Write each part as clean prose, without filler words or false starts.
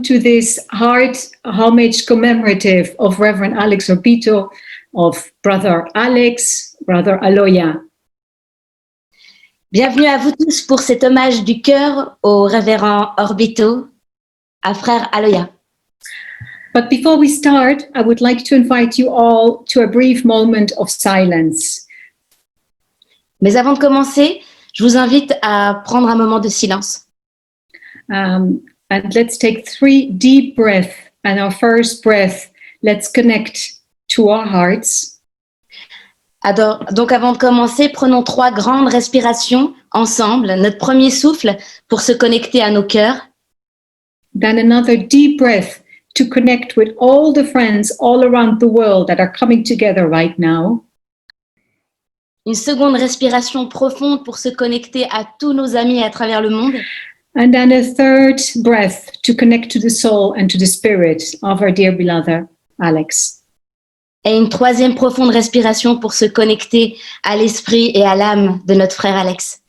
to this heart homage commemorative of Reverend Alex Orbito, of Brother Alex, Brother Aloya. Bienvenue à vous tous pour cet hommage du cœur au révérend Orbito, à frère Aloya. But before we start, I would like to invite you all to a brief moment of silence. Mais avant de commencer, je vous invite à prendre un moment de silence. And let's take 3 deep breaths. And our first breath, let's connect to our hearts. Donc avant de commencer, prenons 3 grandes respirations ensemble, notre premier souffle pour se connecter à nos cœurs. Then another deep breath to connect with all the friends all around the world that are coming together right now. Une seconde respiration profonde pour se connecter à tous nos amis à travers le monde. And then a third breath to connect to the soul and to the spirit of our dear beloved Alex. Et une troisième profonde respiration pour se connecter à l'esprit et à l'âme de notre frère Alex.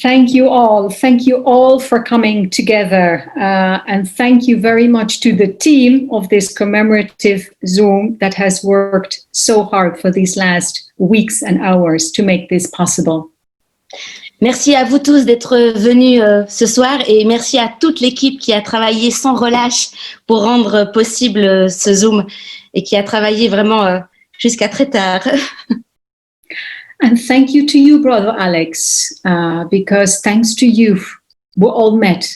Thank you all for coming together, and thank you very much to the team of this commemorative Zoom that has worked so hard for these last weeks and hours to make this possible. Merci à vous tous d'être venus ce soir et merci à toute l'équipe qui a travaillé sans relâche pour rendre possible ce Zoom et qui a travaillé vraiment jusqu'à très tard. And thank you to you, Brother Alex, because thanks to you, we all met.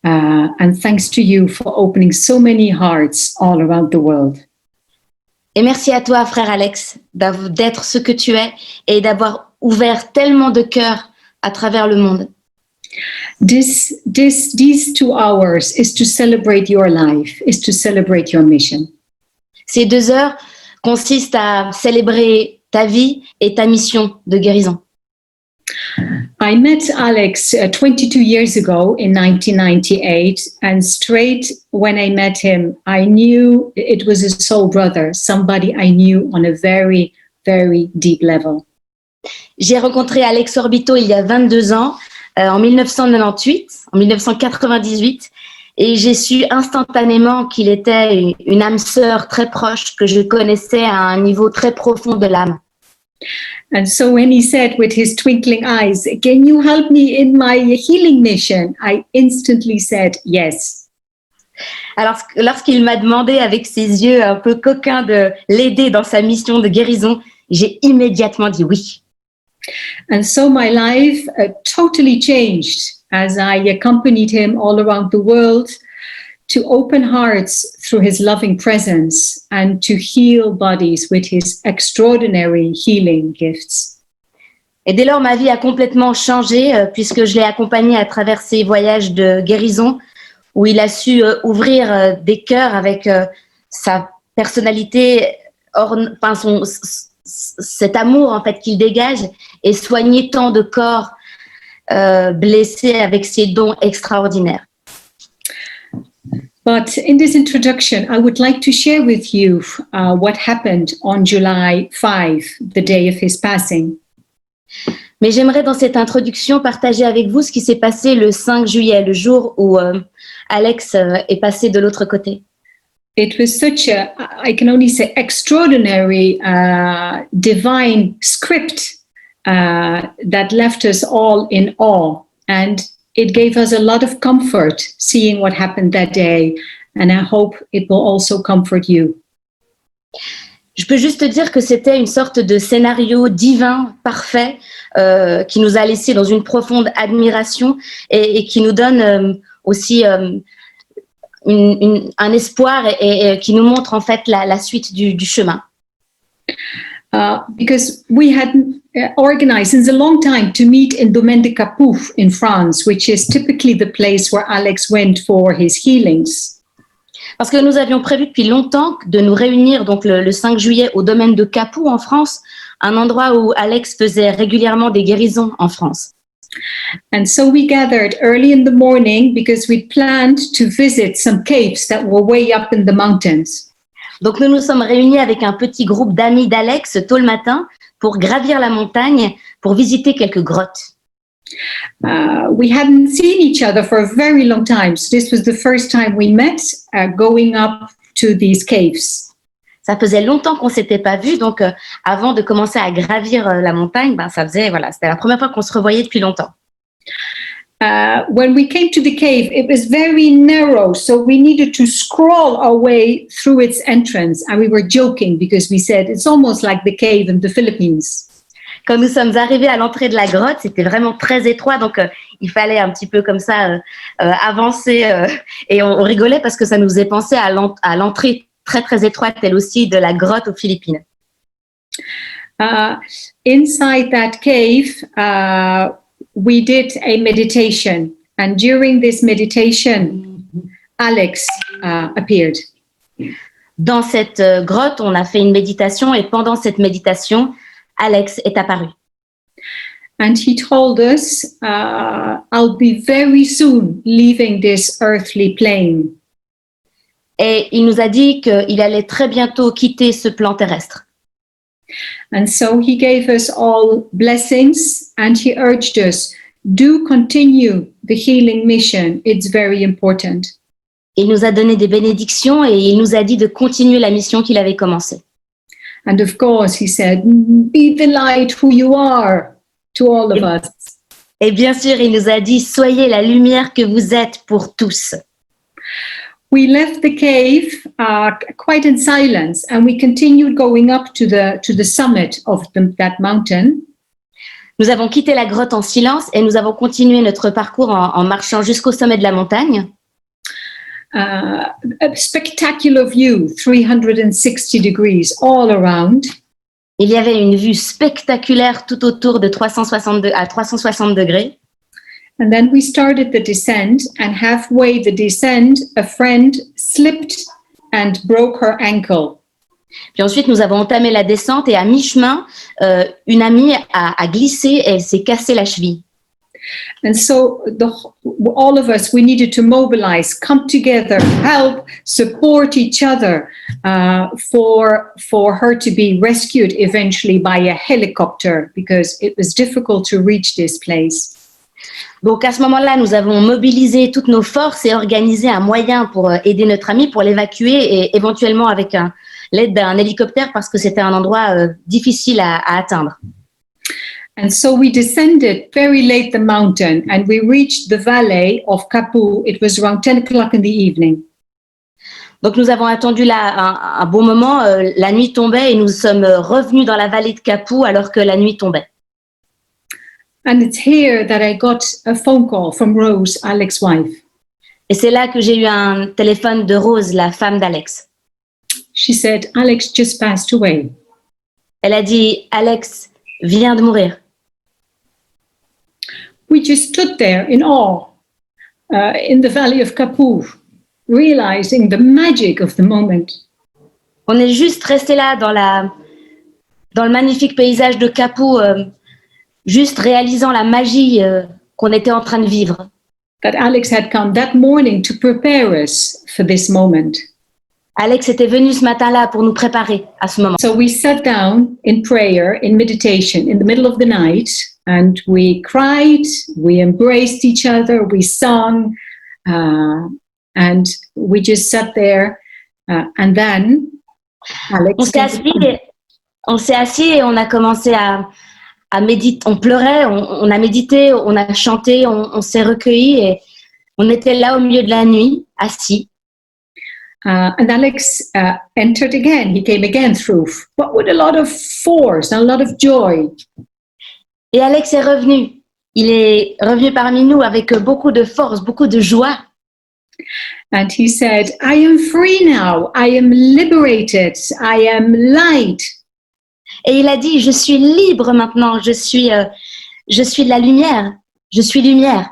And thanks to you for opening so many hearts all around the world. Et merci à toi, frère Alex, d'être ce que tu es et d'avoir ouvert tellement de cœurs à travers le monde. These 2 hours is to celebrate your life, is to celebrate your mission. Ces 2 heures consistent à célébrer ta vie et ta mission de guérison. I met Alex 22 years ago in 1998, and straight when I met him, I knew it was a soul brother, somebody I knew on a very, very deep level. J'ai rencontré Alex Orbito il y a 22 ans, en 1998, et j'ai su instantanément qu'il était une âme sœur très proche que je connaissais à un niveau très profond de l'âme. And so when he said with his twinkling eyes, "Can you help me in my healing mission?" I instantly said yes. Alors, lorsqu'il m'a demandé avec ses yeux un peu coquins de l'aider dans sa mission de guérison, j'ai immédiatement dit oui. And so my life totally changed as I accompanied him all around the world to open hearts through his loving presence and to heal bodies with his extraordinary healing gifts. Et dès lors, ma vie a complètement changé puisque je l'ai accompagné à travers ses voyages de guérison où il a su ouvrir des cœurs avec sa personnalité, cet amour en fait qu'il dégage et soigner tant de corps blessés avec ses dons extraordinaires. But in this introduction, I would like to share with you what happened on July 5, the day of his passing. Mais j'aimerais dans cette introduction partager avec vous ce qui s'est passé le 5 juillet, le jour où Alex est passé de l'autre côté. It was such I can only say, extraordinary, divine script that left us all in awe. And it gave us a lot of comfort seeing what happened that day. And I hope it will also comfort you. Je peux juste te dire que c'était une sorte de scénario divin, parfait, qui nous a laissé dans une profonde admiration et qui nous donne aussi un espoir et qui nous montre en fait la suite du chemin. Because we had organized since a long time to meet in Domaine de Capoue in France, which is typically the place where Alex went for his healings. Parce que nous avions prévu depuis longtemps de nous réunir donc le 5 juillet au domaine de Capoue en France, un endroit où Alex faisait régulièrement des guérisons en France. And so we gathered early in the morning because we planned to visit some caves that were way up in the mountains. Donc nous nous sommes réunis avec un petit groupe d'amis d'Alex tôt le matin pour gravir la montagne, pour visiter quelques grottes. We hadn't seen each other for a very long time. So this was the first time we met going up to these caves. Ça faisait longtemps qu'on s'était pas vus, donc avant de commencer à gravir la montagne, c'était la première fois qu'on se revoyait depuis longtemps. When we came to the cave, it was very narrow, so we needed to scroll our way through its entrance. And we were joking because we said it's almost like the cave in the Philippines. Quand nous sommes arrivés à l'entrée de la grotte, c'était vraiment très étroit, donc il fallait un petit peu comme ça avancer. Et on rigolait parce que ça nous faisait penser à l'entrée très très étroite, elle aussi, de la grotte aux Philippines. Inside that cave, we did a meditation, and during this meditation, Alex appeared. Dans cette grotte, on a fait une méditation, et pendant cette méditation, Alex est apparu. And he told us, I'll be very soon leaving this earthly plane. Et il nous a dit qu'il allait très bientôt quitter ce plan terrestre. And so he gave us all blessings, and he urged us, do continue the healing mission. It's very important. Il nous a donné des bénédictions et il nous a dit de continuer la mission qu'il avait commencée. And of course, he said, be the light who you are to all of us. Et bien sûr, il nous a dit, soyez la lumière que vous êtes pour tous. We left the cave quite in silence, and we continued going up to the summit of that mountain. Nous avons quitté la grotte en silence et nous avons continué notre parcours en marchant jusqu'au sommet de la montagne. A spectacular view, 360 degrees all around. Il y avait une vue spectaculaire tout autour de 360 degrés. And then we started the descent, and halfway the descent, a friend slipped and broke her ankle. Puis ensuite, nous avons entamé la descente et à mi-chemin, une amie a glissé et elle s'est cassé la cheville. And so all of us, we needed to mobilize, come together, help, support each other for her to be rescued eventually by a helicopter, because it was difficult to reach this place. Donc à ce moment-là, nous avons mobilisé toutes nos forces et organisé un moyen pour aider notre amie, pour l'évacuer et éventuellement avec l'aide d'un hélicoptère parce que c'était un endroit difficile à atteindre. And so we descended very late the mountain, and we reached the valley of Kapu. It was around 10 o'clock in the evening. Donc nous avons attendu là un bon moment, la nuit tombait et nous sommes revenus dans la vallée de Kapu alors que la nuit tombait. And it's here that I got a phone call from Rose, Alex's wife. Et c'est là que j'ai eu un téléphone de Rose, la femme d'Alex. She said, Alex just passed away. Elle a dit, Alex vient de mourir. We just stood there in awe in the valley of Kapu, realizing the magic of the moment. On est juste resté là dans le magnifique paysage de Kapu, juste réalisant la magie qu'on était en train de vivre. That Alex had come that morning to prepare us for this moment. Alex était venu ce matin-là pour nous préparer à ce moment. So we sat down in prayer, in meditation, in the middle of the night, and we cried, we embraced each other, we sung, and we just sat there. And then Alex... On s'est assis et on a commencé à méditer. On pleurait, on a médité, on a chanté, on s'est recueillis et on était là au milieu de la nuit, assis. And Alex entered again. He came again through, but with a lot of force and a lot of joy. Et Alex est revenu. Il est revenu parmi nous avec beaucoup de force, beaucoup de joie. And he said, I am free now. I am liberated. I am light. Et il a dit, je suis libre maintenant. Je suis de la lumière. Je suis lumière.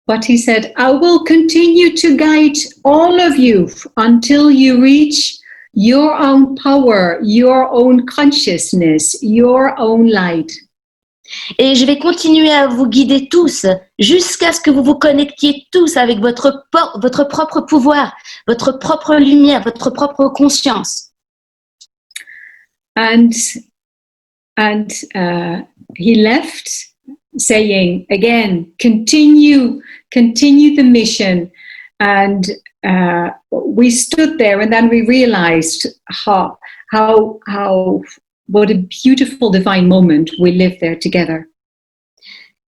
But he said, I will continue to guide all of you until you reach your own power, your own consciousness, your own light. Et je vais continuer à vous guider tous jusqu'à ce que vous vous connectiez tous avec votre propre pouvoir, votre propre lumière, votre propre conscience. And he left saying again, continue the mission. And we stood there, and then we realized how what a beautiful divine moment we lived there together.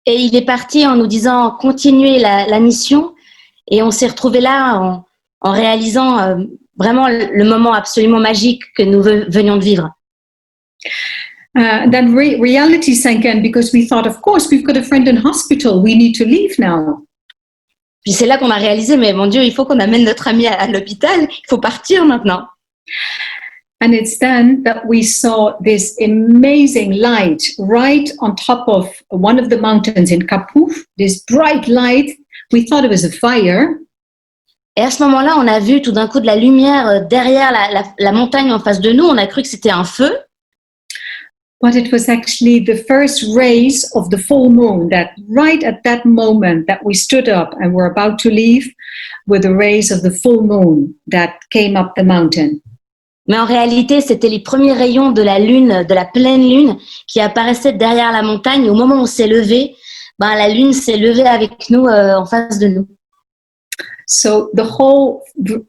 Et il est parti en nous disant continuez la mission, et on s'est retrouvés là en réalisant vraiment le moment absolument magique que nous venions de vivre. Then reality sank in because we thought, of course, we've got a friend in hospital. We need to leave now. Puis c'est là qu'on a réalisé, mais mon Dieu, il faut qu'on amène notre ami à l'hôpital. Il faut partir maintenant. And it's then that we saw this amazing light right on top of one of the mountains in Kapuf. This bright light. We thought it was a fire. Et à ce moment-là, on a vu tout d'un coup de la lumière derrière la montagne en face de nous. On a cru que c'était un feu. But it was actually the first rays of the full moon that right at that moment that we stood up and were about to leave were the rays of the full moon that came up the mountain. Mais en réalité, c'était les premiers rayons de la lune, de la pleine lune, qui apparaissaient derrière la montagne. Et au moment où on s'est levé, la lune s'est levée avec nous en face de nous. So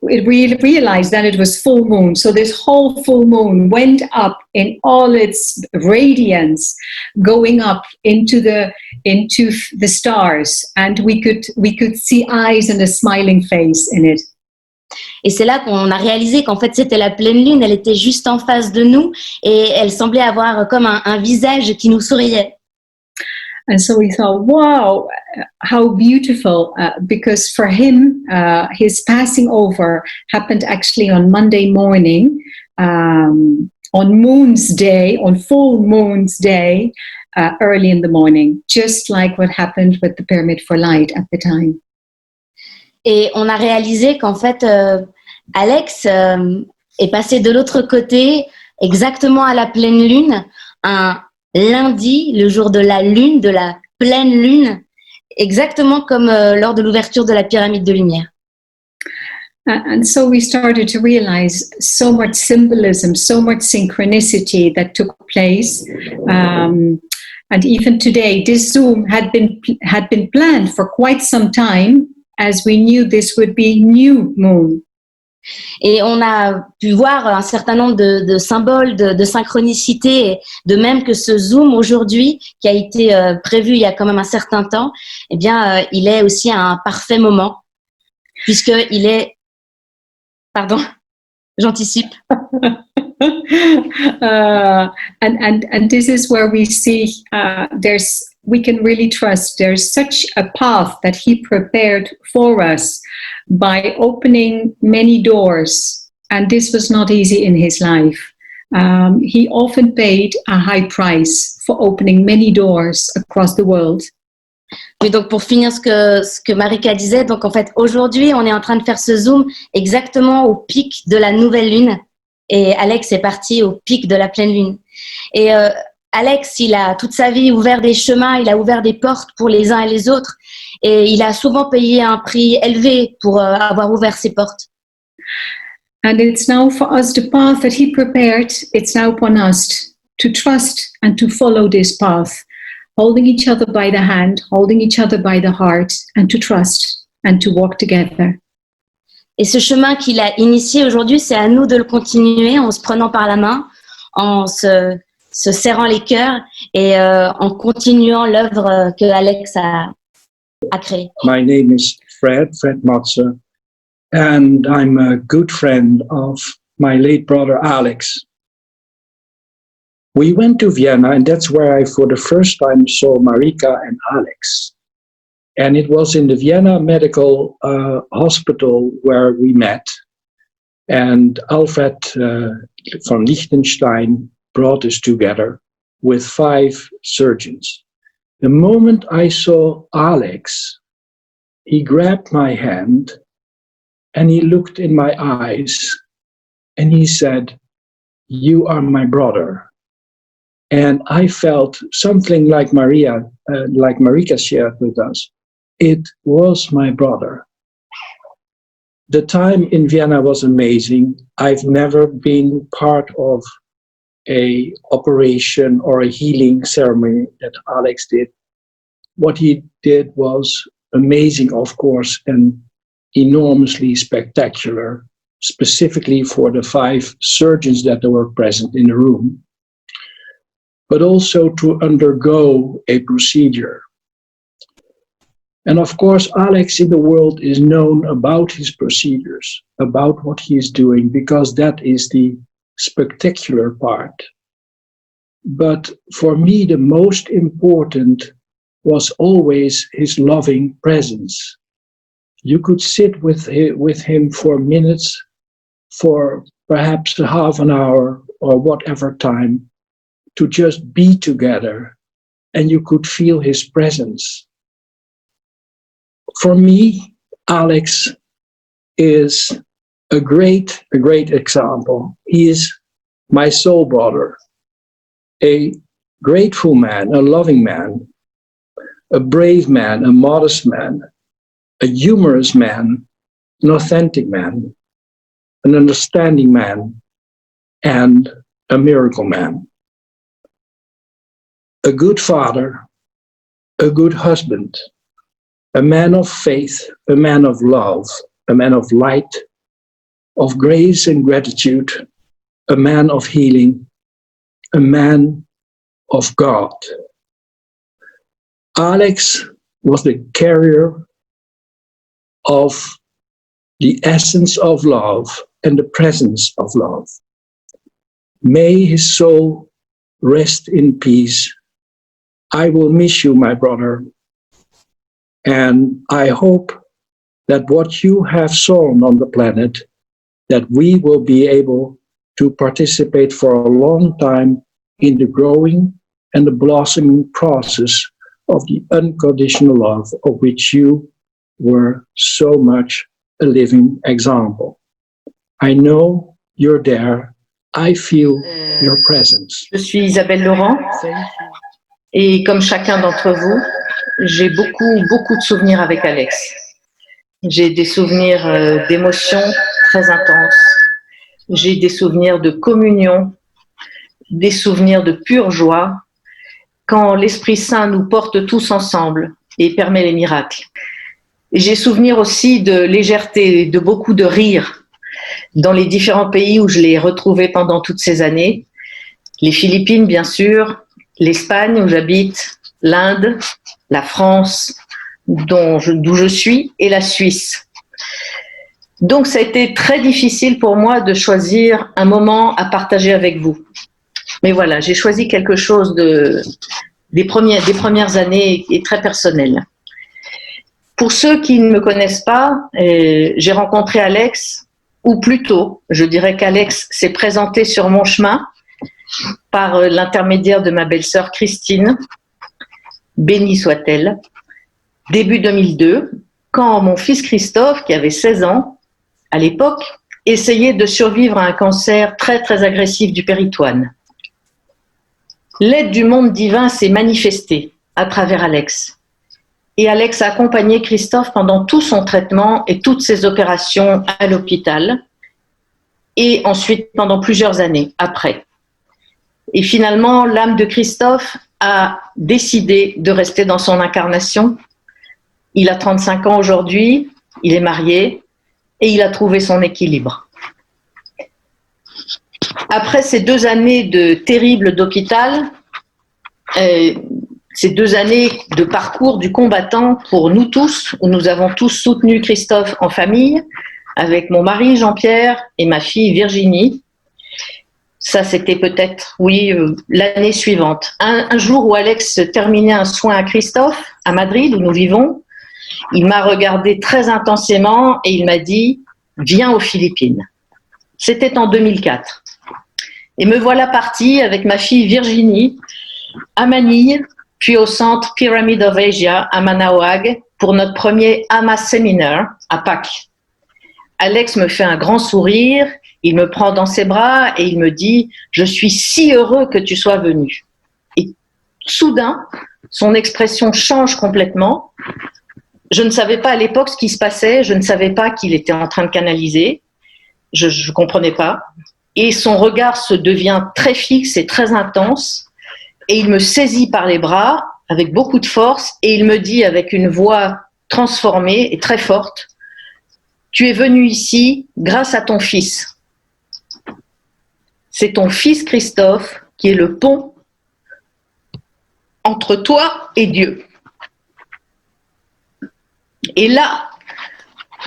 we realized that it was full moon. So this whole full moon went up in all its radiance, going up into the stars, and we could see eyes and a smiling face in it. Et c'est là qu'on a réalisé qu'en fait c'était la pleine lune. Elle était juste en face de nous et elle semblait avoir comme un visage qui nous souriait. And so we thought, wow, how beautiful, because for him, his passing over happened actually on Monday morning, on Moon's Day, on full Moon's Day, early in the morning, just like what happened with the Pyramid for Light at the time. Et on a réalisé qu'en fait, Alex est passé de l'autre côté, exactement à la pleine lune, un lundi, le jour de la lune, de la pleine lune, exactement comme lors de l'ouverture de la pyramide de lumière. And so we started to realize so much symbolism, so much synchronicity that took place. And even today, this Zoom had been planned for quite some time, as we knew this would be new moon. Et on a pu voir un certain nombre de symboles, de synchronicité, de même que ce Zoom aujourd'hui, qui a été prévu il y a quand même un certain temps, eh bien, il est aussi à un parfait moment, puisqu'il est... Pardon, j'anticipe. And this is where we see we can really trust there's such a path that he prepared for us by opening many doors, and this was not easy in his life. He often paid a high price for opening many doors across the world. Et donc pour finir ce que Marika disait, donc en fait aujourd'hui on est en train de faire ce Zoom exactement au pic de la nouvelle lune, et Alex est parti au pic de la pleine lune. Et Alex, il a toute sa vie ouvert des chemins, il a ouvert des portes pour les uns et les autres, et il a souvent payé un prix élevé pour avoir ouvert ces portes. And it's now for us the path that he prepared. It's now upon us to trust and to follow this path, holding each other by the hand, holding each other by the heart, and to trust and to walk together. Et ce chemin qu'il a initié aujourd'hui, c'est à nous de le continuer en se prenant par la main, en se serrant les cœurs et en continuant l'œuvre que Alex a créée. My name is Fred Matze, and I'm a good friend of my late brother Alex. We went to Vienna, and that's where I for the first time saw Marika and Alex. And it was in the Vienna Medical Hospital where we met. And Alfred von Liechtenstein brought us together with 5 surgeons. The moment I saw Alex, he grabbed my hand and he looked in my eyes and he said, "You are my brother." And I felt something like Marika shared with us. It was my brother. The time in Vienna was amazing. I've never been part of a operation or a healing ceremony that Alex did. what he did was amazing, of course, and enormously spectacular, specifically for the 5 surgeons that were present in the room, but also to undergo a procedure. And of course, Alex in the world is known about his procedures, about what he is doing, because that is the spectacular part. But for me, the most important was always his loving presence. You could sit with him for minutes, for perhaps a half an hour or whatever time, to just be together, and you could feel his presence. For me, Alex is a great example. He is my soul brother, a grateful man, a loving man, a brave man, a modest man, a humorous man, an authentic man, an understanding man, and a miracle man. A good father, a good husband, a man of faith, a man of love, a man of light, of grace and gratitude, a man of healing, a man of God. Alex was the carrier of the essence of love and the presence of love. May his soul rest in peace. I will miss you, my brother, and I hope that what you have sown on the planet, that we will be able to participate for a long time in the growing and the blossoming process of the unconditional love of which you were so much a living example. I know you're there. I feel your presence. Je suis Isabelle Laurent et comme chacun d'entre vous, j'ai beaucoup de souvenirs avec Alex. J'ai des souvenirs d'émotions très intenses. J'ai des souvenirs de communion, des souvenirs de pure joie quand l'Esprit Saint nous porte tous ensemble et permet les miracles. J'ai souvenir aussi de légèreté, de beaucoup de rire dans les différents pays où je l'ai retrouvé pendant toutes ces années. Les Philippines, bien sûr, l'Espagne où j'habite, l'Inde, la France, d'où je suis, et la Suisse. Donc, ça a été très difficile pour moi de choisir un moment à partager avec vous. Mais voilà, j'ai choisi quelque chose des premières années et très personnel. Pour ceux qui ne me connaissent pas, j'ai rencontré Alex, ou plutôt, je dirais qu'Alex s'est présenté sur mon chemin par l'intermédiaire de ma belle-sœur Christine, bénie soit-elle, début 2002, quand mon fils Christophe, qui avait 16 ans à l'époque, essayait de survivre à un cancer très agressif du péritoine. L'aide du monde divin s'est manifestée à travers Alex. Et Alex a accompagné Christophe pendant tout son traitement et toutes ses opérations à l'hôpital, et ensuite pendant plusieurs années après. Et finalement, l'âme de Christophe a décidé de rester dans son incarnation. Il a 35 ans aujourd'hui, il est marié et il a trouvé son équilibre. Après ces 2 années de terribles d'hôpital, ces 2 années de parcours du combattant pour nous tous, où nous avons tous soutenu Christophe en famille, avec mon mari Jean-Pierre et ma fille Virginie. Ça, c'était peut-être, l'année suivante. Un jour où Alex terminait un soin à Christophe, à Madrid, où nous vivons, il m'a regardé très intensément et il m'a dit « Viens aux Philippines ». C'était en 2004. Et me voilà partie avec ma fille Virginie à Manille, puis au centre Pyramid of Asia à Manawag pour notre premier AMA Seminar à Pâques. Alex me fait un grand sourire, il me prend dans ses bras et il me dit « Je suis si heureux que tu sois venu ». Et soudain, son expression change complètement. Je ne savais pas à l'époque ce qui se passait, je ne savais pas qu'il était en train de canaliser, je ne comprenais pas. Et son regard se devient très fixe et très intense et il me saisit par les bras avec beaucoup de force, et il me dit avec une voix transformée et très forte, « Tu es venu ici grâce à ton fils. C'est ton fils Christophe qui est le pont entre toi et Dieu. » Et là,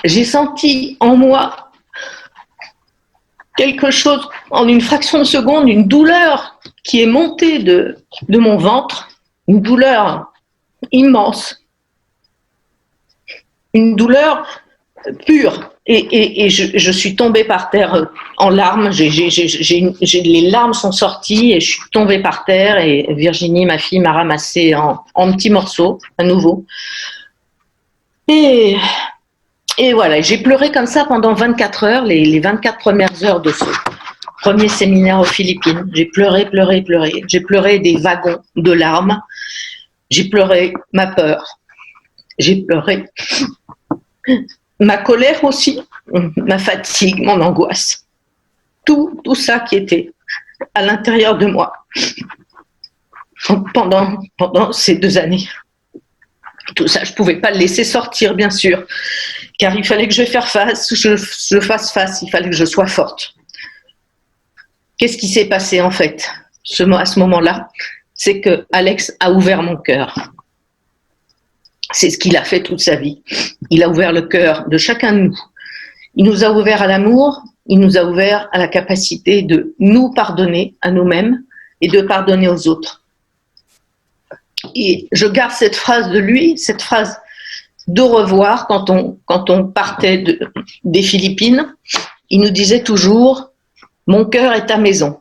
j'ai senti en moi quelque chose, en une fraction de seconde, une douleur qui est montée de mon ventre, une douleur immense, une douleur pure. Et je suis tombée par terre en larmes. Les larmes sont sorties et je suis tombée par terre. Et Virginie, ma fille, m'a ramassée en petits morceaux, à nouveau. Et voilà, j'ai pleuré comme ça pendant 24 heures, les 24 premières heures de ce premier séminaire aux Philippines. J'ai pleuré, pleuré, pleuré. J'ai pleuré des wagons de larmes. J'ai pleuré ma peur. J'ai pleuré ma colère aussi, ma fatigue, mon angoisse. Tout ça qui était à l'intérieur de moi pendant ces 2 années. Tout ça, je ne pouvais pas le laisser sortir, bien sûr, car il fallait que je fasse face, il fallait que je sois forte. Qu'est-ce qui s'est passé en fait à ce moment-là? C'est que Alex a ouvert mon cœur. C'est ce qu'il a fait toute sa vie. Il a ouvert le cœur de chacun de nous. Il nous a ouvert à l'amour, il nous a ouvert à la capacité de nous pardonner à nous-mêmes et de pardonner aux autres. Et je garde cette phrase de lui, cette phrase d'au revoir quand on partait des Philippines. Il nous disait toujours « Mon cœur est ta maison.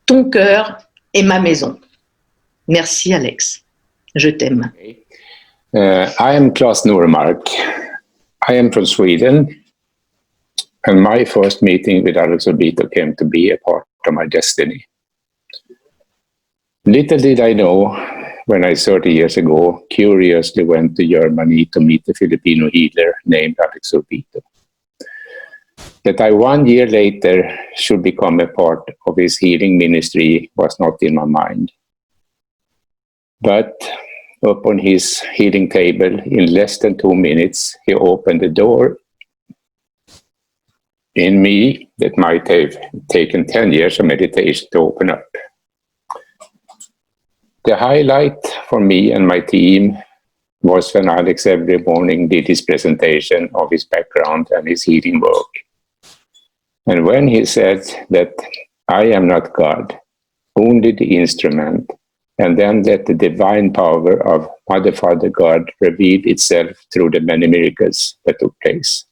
Ton cœur est ma maison. » Merci Alex. Je t'aime. I am Claes Normark. I am from Sweden, and my first meeting with Alex Orbito came to be a part of my destiny. Little did I know, when I 30 years ago curiously went to Germany to meet a Filipino healer named Alex Orbito, that I 1 year later should become a part of his healing ministry was not in my mind. But upon his healing table, in less than 2 minutes, he opened the door in me that might have taken 10 years of meditation to open up. The highlight for me and my team was when Alex every morning did his presentation of his background and his healing work. And when he said that I am not God, only the instrument, and then that the divine power of Mother, Father, God revealed itself through the many miracles that took place.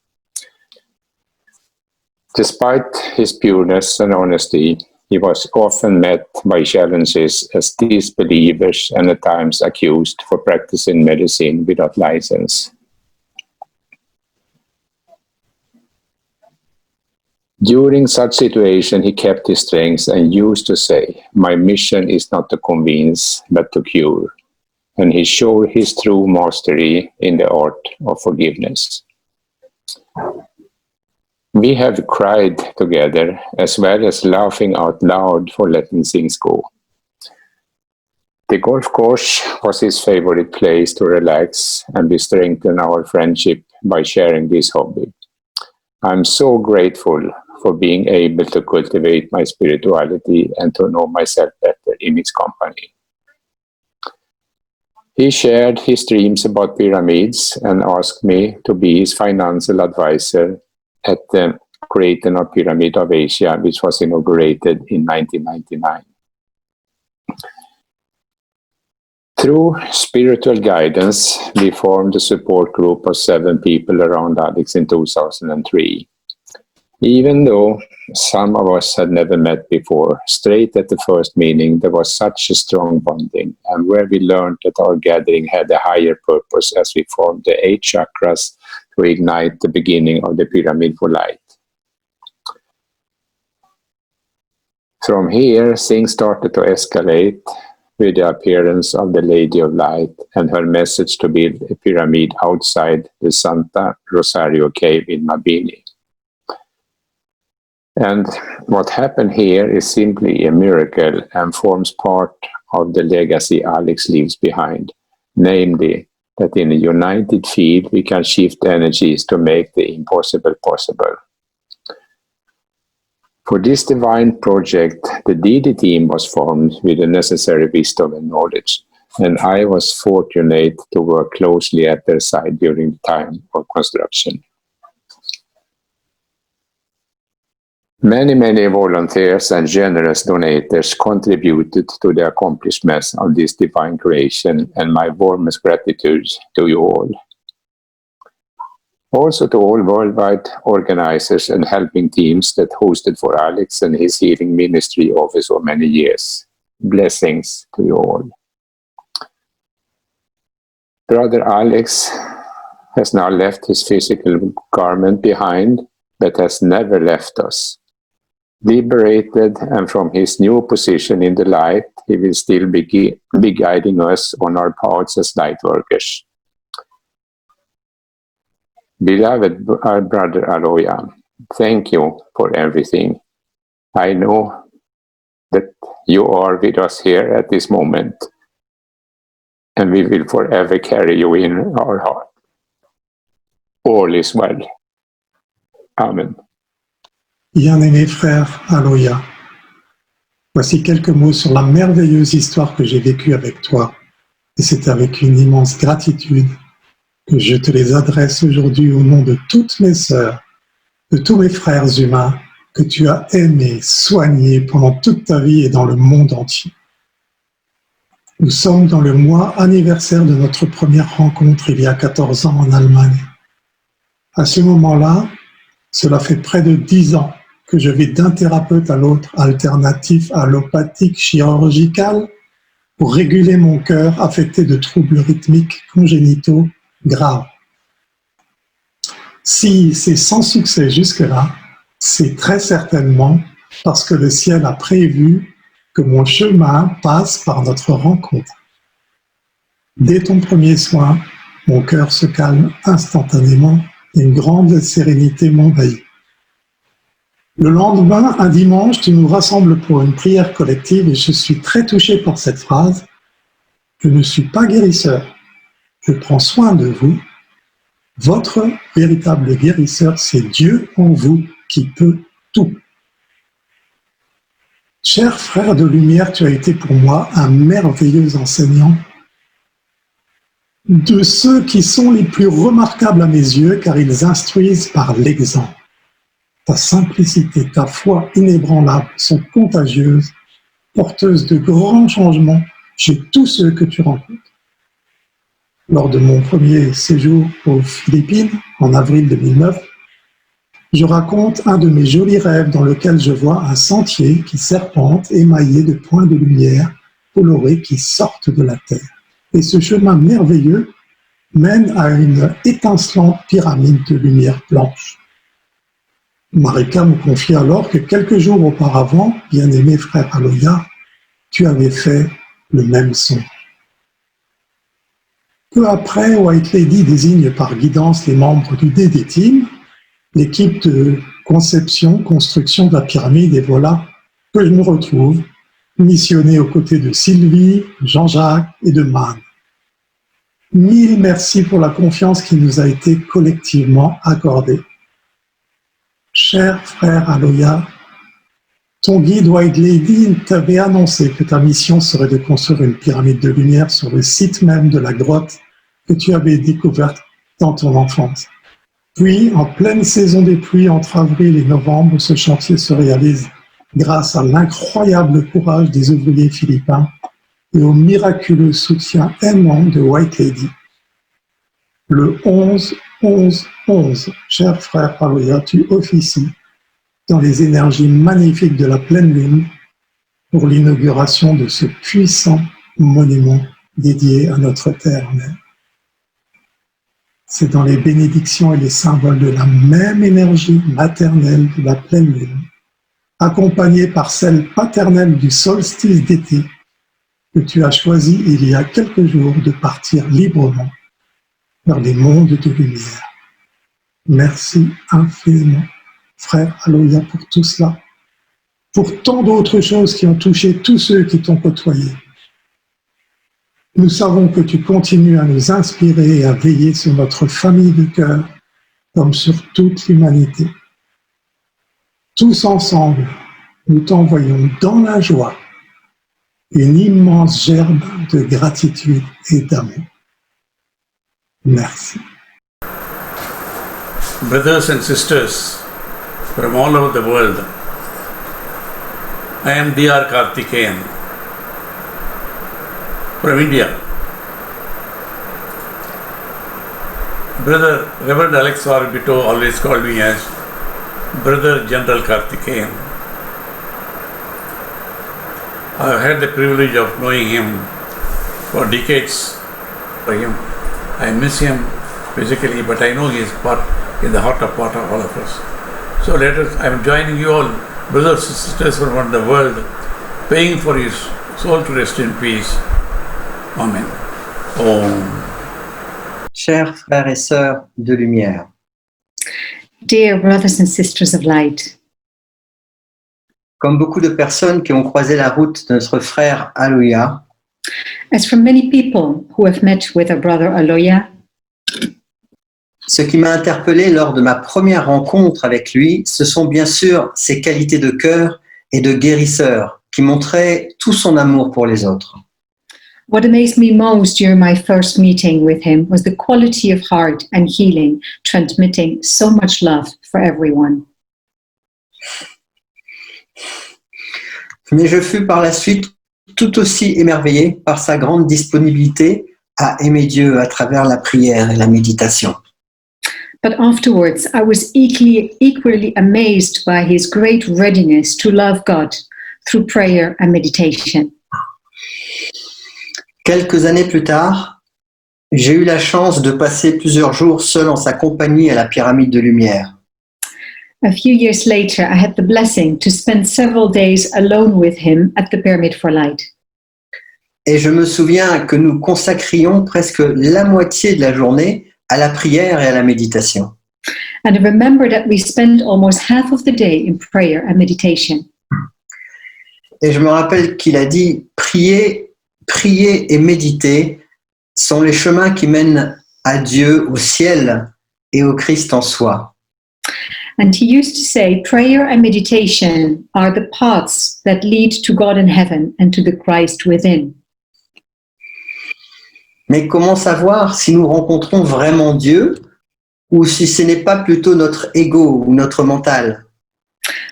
Despite his pureness and honesty, he was often met by challenges as disbelievers and at times accused for practicing medicine without license. During such situation, he kept his strength and used to say, "My mission is not to convince, but to cure." And he showed his true mastery in the art of forgiveness. We have cried together, as well as laughing out loud for letting things go. The golf course was his favorite place to relax, and we strengthened our friendship by sharing this hobby. I'm so grateful for being able to cultivate my spirituality and to know myself better in his company. He shared his dreams about pyramids and asked me to be his financial advisor at the Great Pyramid of Asia, which was inaugurated in 1999. Through spiritual guidance, we formed a support group of 7 people around Alex in 2003. Even though some of us had never met before, straight at the first meeting, there was such a strong bonding, and where we learned that our gathering had a higher purpose as we formed the 8 chakras to ignite the beginning of the pyramid for light. From here, things started to escalate with the appearance of the Lady of Light and her message to build a pyramid outside the Santa Rosario cave in Mabini. And what happened here is simply a miracle and forms part of the legacy Alex leaves behind, namely that in a united field we can shift energies to make the impossible possible. For this divine project, the DD team was formed with the necessary wisdom and knowledge, and I was fortunate to work closely at their side during the time of construction. Many volunteers and generous donators contributed to the accomplishments of this divine creation, and my warmest gratitude to you all. Also to all worldwide organizers and helping teams that hosted for Alex and his healing ministry over so many years. Blessings to you all. Brother Alex has now left his physical garment behind, but has never left us. Liberated and from his new position in the light, he will still be guiding us on our paths as light workers. Beloved our brother Aloya, thank you for everything. I know that you are with us here at this moment, and we will forever carry you in our heart. All is well. Amen. Bien-aimé frère Aloya, voici quelques mots sur la merveilleuse histoire que j'ai vécue avec toi. Et c'est avec une immense gratitude que je te les adresse aujourd'hui au nom de toutes mes sœurs, de tous mes frères humains que tu as aimés, soignés pendant toute ta vie et dans le monde entier. Nous sommes dans le mois anniversaire de notre première rencontre il y a 14 ans en Allemagne. À ce moment-là, cela fait près de 10 ans que je vais d'un thérapeute à l'autre, alternatif, allopathique, chirurgical, pour réguler mon cœur affecté de troubles rythmiques congénitaux graves. Si c'est sans succès jusque-là, c'est très certainement parce que le ciel a prévu que mon chemin passe par notre rencontre. Dès ton premier soin, mon cœur se calme instantanément et une grande sérénité m'envahit. Le lendemain, un dimanche, tu nous rassembles pour une prière collective et je suis très touché par cette phrase. Je ne suis pas guérisseur, je prends soin de vous. Votre véritable guérisseur, c'est Dieu en vous qui peut tout. Cher frère de lumière, tu as été pour moi un merveilleux enseignant, de ceux qui sont les plus remarquables à mes yeux car ils instruisent par l'exemple. Ta simplicité, ta foi inébranlable sont contagieuses, porteuses de grands changements chez tous ceux que tu rencontres. Lors de mon premier séjour aux Philippines, en avril 2009, je raconte un de mes jolis rêves dans lequel je vois un sentier qui serpente émaillé de points de lumière colorés qui sortent de la terre. Et ce chemin merveilleux mène à une étincelante pyramide de lumière blanche. Marika me confie alors que quelques jours auparavant, bien-aimé frère Aloya, tu avais fait le même son. Peu après, White Lady désigne par guidance les membres du DD Team, l'équipe de conception, construction de la pyramide, et voilà que je me retrouve missionné aux côtés de Sylvie, Jean-Jacques et de Man. Mille merci pour la confiance qui nous a été collectivement accordée. Cher frère Aloya, ton guide White Lady t'avait annoncé que ta mission serait de construire une pyramide de lumière sur le site même de la grotte que tu avais découverte dans ton enfance. Puis, en pleine saison des pluies, entre avril et novembre, ce chantier se réalise grâce à l'incroyable courage des ouvriers philippins et au miraculeux soutien aimant de White Lady. Le 11-11-11, cher frère Aloya, tu officies dans les énergies magnifiques de la pleine lune pour l'inauguration de ce puissant monument dédié à notre terre-mère. C'est dans les bénédictions et les symboles de la même énergie maternelle de la pleine lune, accompagnée par celle paternelle du solstice d'été, que tu as choisi il y a quelques jours de partir librement vers les mondes de lumière. Merci infiniment, frère Aloya, pour tout cela, pour tant d'autres choses qui ont touché tous ceux qui t'ont côtoyé. Nous savons que tu continues à nous inspirer et à veiller sur notre famille du cœur, comme sur toute l'humanité. Tous ensemble, nous t'envoyons dans la joie une immense gerbe de gratitude et d'amour. Merci. Brothers and sisters from all over the world, I am D.R. Karthikeyan from India. Brother Reverend Alex Orbito always called me as Brother General Karthikeyan. I have had the privilege of knowing him for decades. For him, I miss him physically, but I know he is part in the heart of all of us. So let us, I am joining you all, brothers and sisters from around the world, praying for his soul to rest in peace. Amen. Om. Chers frères et sœurs de lumière, Dear brothers and sisters of light, comme beaucoup de personnes qui ont croisé la route de notre frère Aloya, as from many people who have met with our brother Aloya, ce qui m'a interpellé lors de ma première rencontre avec lui, ce sont bien sûr ses qualités de cœur et de guérisseur qui montraient tout son amour pour les autres. what amazed me most during my first meeting with him was the quality of heart and healing, transmitting so much love for everyone. Mais je fus par la suite tout aussi émerveillé par sa grande disponibilité à aimer Dieu à travers la prière et la méditation. But afterwards, I was equally amazed by his great readiness to love God through prayer and meditation. Quelques années plus tard, j'ai eu la chance de passer plusieurs jours seul en sa compagnie à la pyramide de lumière. A few years later, I had the blessing to spend several days alone with him at the Pyramid for Light. Et je me souviens que nous consacrions presque la moitié de la journée à la prière et à la méditation. And I remember that we spent almost half of the day in prayer and meditation. Et je me rappelle qu'il a dit « Prier et méditer sont les chemins qui mènent à Dieu, au ciel et au Christ en soi. » And he used to say, prayer and meditation are the paths that lead to God in heaven and to the Christ within. Mais comment savoir si nous rencontrons vraiment Dieu ou si ce n'est pas plutôt notre ego ou notre mental?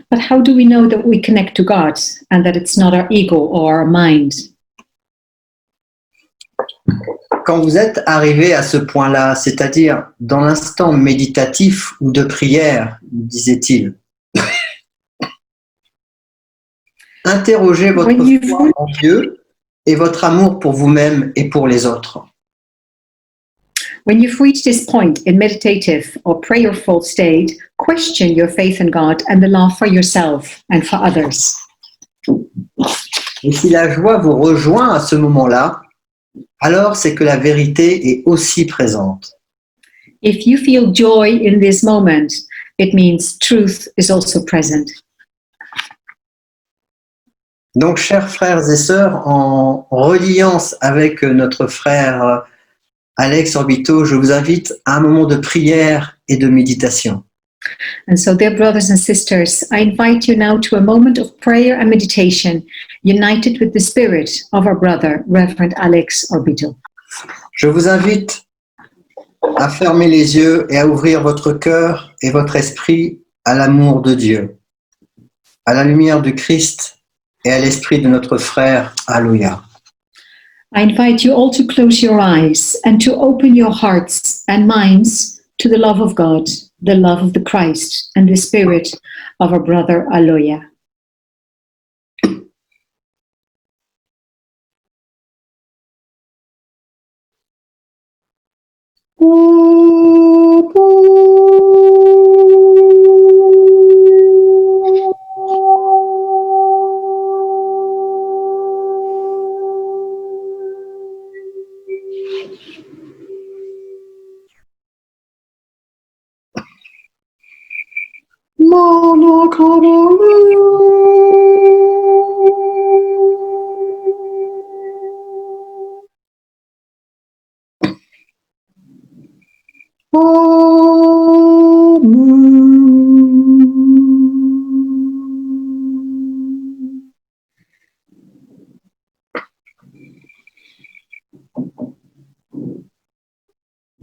But how do we know that we connect to God and that it's not our ego or our mind? Quand vous êtes arrivé à ce point-là, c'est-à-dire dans l'instant méditatif ou de prière, disait-il, interrogez votre foi en Dieu et votre amour pour vous-même et pour les autres. When you've reached this point in meditative or prayerful state, question your faith in God and the love for yourself and for others. Et si la joie vous rejoint à ce moment-là, alors c'est que la vérité est aussi présente. If you feel joy in this moment, it means truth is also present. Donc, chers frères et sœurs, en reliance avec notre frère Alex Orbito, je vous invite à un moment de prière et de méditation. And so, dear brothers and sisters, I invite you now to a moment of prayer and meditation, united with the spirit of our brother, Reverend Alex Orbito. Je vous invite à fermer les yeux et à ouvrir votre cœur et votre esprit à l'amour de Dieu, à la lumière du Christ et à l'esprit de notre frère Aloya. I invite you all to close your eyes and to open your hearts and minds to the love of God, the love of the Christ, and the spirit of our brother Aloya.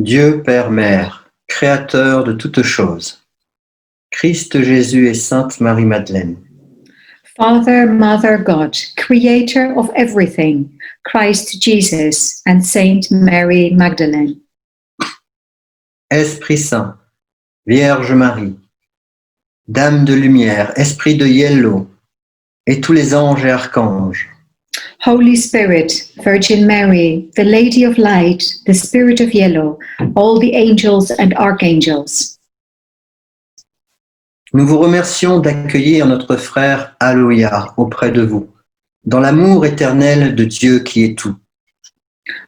Dieu Père Mère, Créateur de toutes choses, Christ Jésus et Sainte Marie-Madeleine, Father, Mother, God, Creator of everything, Christ Jesus and Saint Mary Magdalene. Esprit Saint, Vierge Marie, Dame de lumière, Esprit de Yellow, et tous les anges et archanges, Holy Spirit, Virgin Mary, the Lady of Light, the Spirit of Yellow, all the angels and archangels. nous vous remercions d'accueillir notre frère Aloïa auprès de vous, dans l'amour éternel de Dieu qui est tout.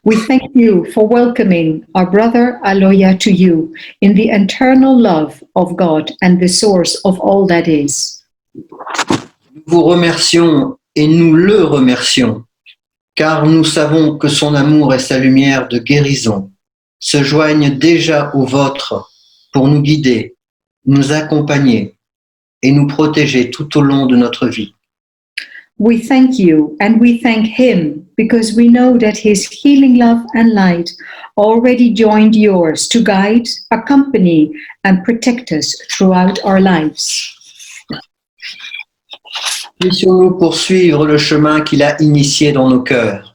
We thank you for welcoming our brother Aloya to you in the eternal love of God and the source of all that is. Nous vous remercions et nous le remercions, car nous savons que son amour et sa lumière de guérison se joignent déjà au vôtre pour nous guider, nous accompagner et nous protéger tout au long de notre vie. We thank you and we thank him because we know that his healing love and light already joined yours to guide, accompany, and protect us throughout our lives. Puissions-nous poursuivre le chemin qu'il a initié dans nos cœurs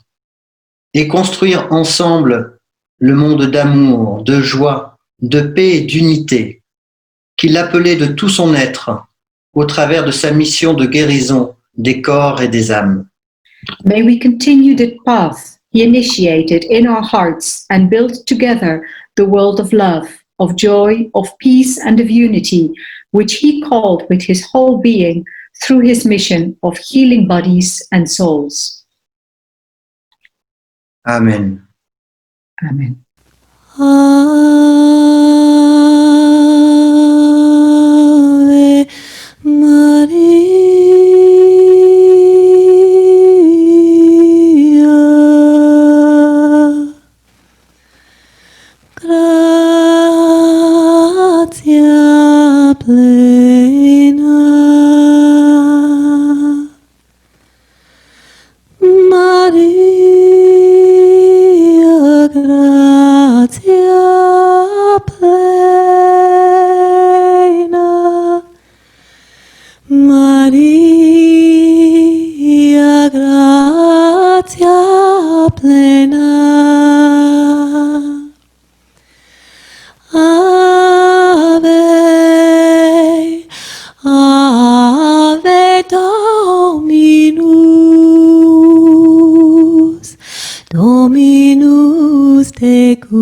et construire ensemble le monde d'amour, de joie, de paix et d'unité qu'il appelait de tout son être au travers de sa mission de guérison des corps et des âmes. May we continue the path he initiated in our hearts and build together the world of love, of joy, of peace, and of unity, which he called with his whole being through his mission of healing bodies and souls. Amen. Amen. Ave Maria, gratia plena, Maria, gratia plena, Maria, gratia plena. Ave, Ave Dominus, Dominus tecum.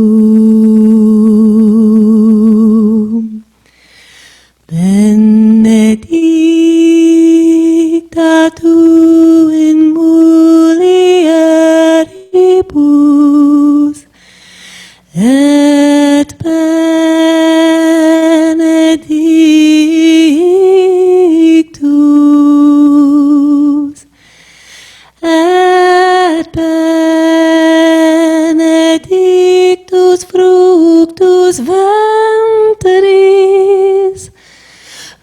Benedicta tu in mulieribus, et benedictus fructus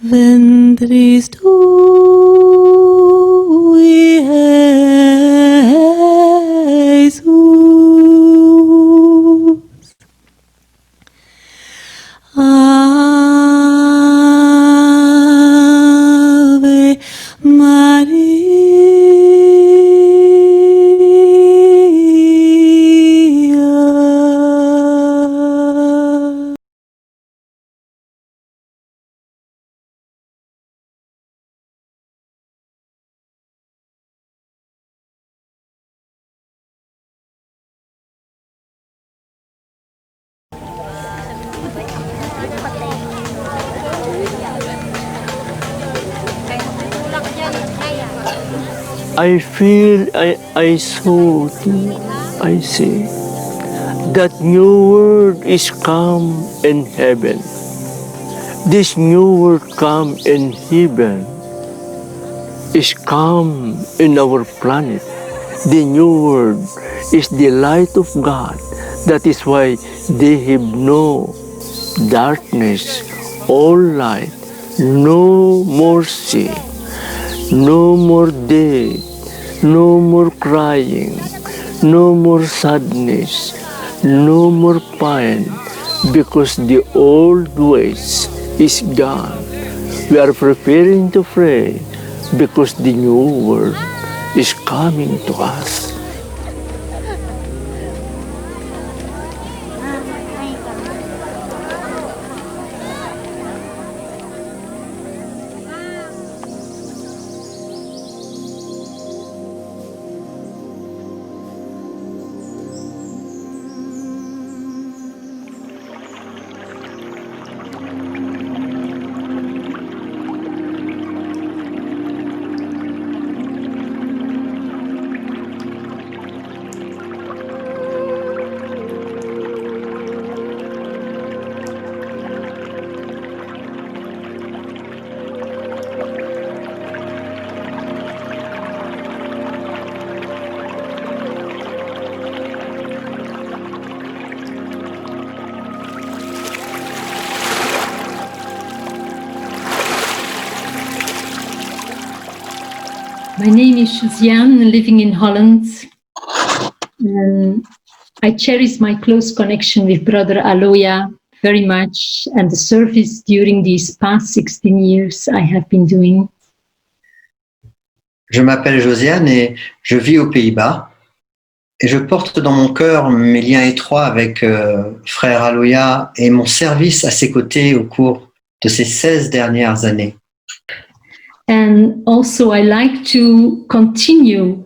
ventris tui, Jesus. Ave Maria. I feel, I saw, I see that new word is come in heaven. This new word come in heaven is come in our planet. The new word is the light of God. That is why they have no darkness, all light, no more sin, no more death, no more crying, no more sadness, no more pain, because the old ways is gone. We are preparing to pray because the new world is coming to us. My name is Josiane, living in Holland. And I cherish my close connection with Brother Aloya very much, and the service during these past 16 years I have been doing. Je m'appelle Josiane et je vis aux Pays-Bas. Et je porte dans mon cœur mes liens étroits avec Frère Aloya et mon service à ses côtés au cours de ces 16 dernières années. And also I like to continue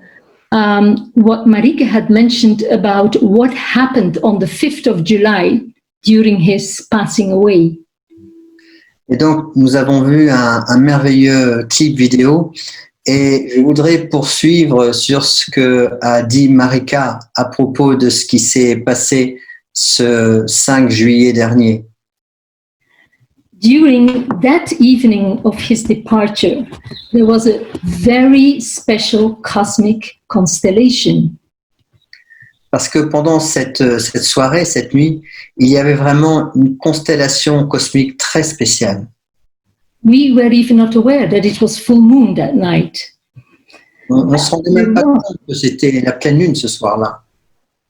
what Marika had mentioned about what happened on the 5th of July during his passing away. Et donc, nous avons vu un merveilleux clip vidéo et je voudrais poursuivre sur ce que a dit Marika à propos de ce qui s'est passé ce 5 juillet dernier. During that evening of his departure, there was a very special cosmic constellation. Parce que pendant cette soirée, cette nuit, il y avait vraiment une constellation cosmique très spéciale. We were even not aware that it was full moon that night. On ne se rendait même pas compte que c'était la pleine lune ce soir-là.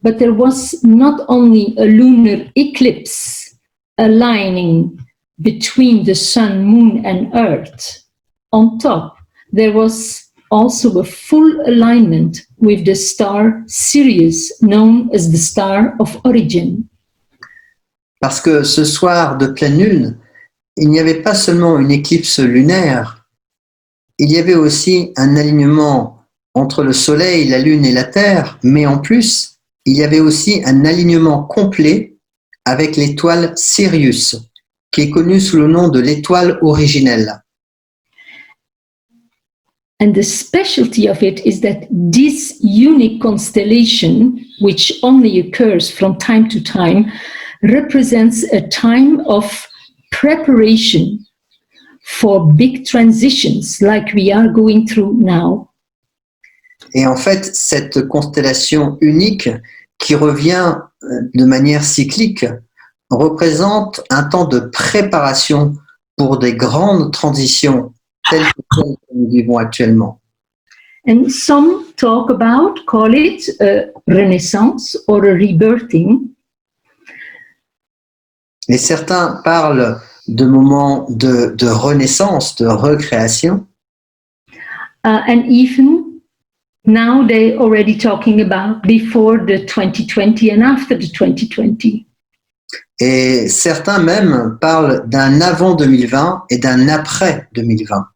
But there was not only a lunar eclipse aligning between the sun, moon, and earth. On top, there was also a full alignment with the star Sirius, known as the star of origin. Parce que ce soir de pleine lune, il n'y avait pas seulement une éclipse lunaire, il y avait aussi un alignement entre le Soleil, la Lune et la Terre, mais en plus, il y avait aussi un alignement complet avec l'étoile Sirius, qui est connue sous le nom de l'étoile originelle. And the specialty of it is that this unique constellation, which only occurs from time to time, represents a time of preparation for big transitions like we are going through now. Et en fait, cette constellation unique qui revient de manière cyclique représente un temps de préparation pour des grandes transitions telles que nous vivons actuellement. And some call it a renaissance or a rebirthing. Et certains parlent de moments de renaissance, de recréation. And even now they're already talking about before the 2020 and after the 2020. Et certains même parlent d'un avant 2020 et d'un après 2020.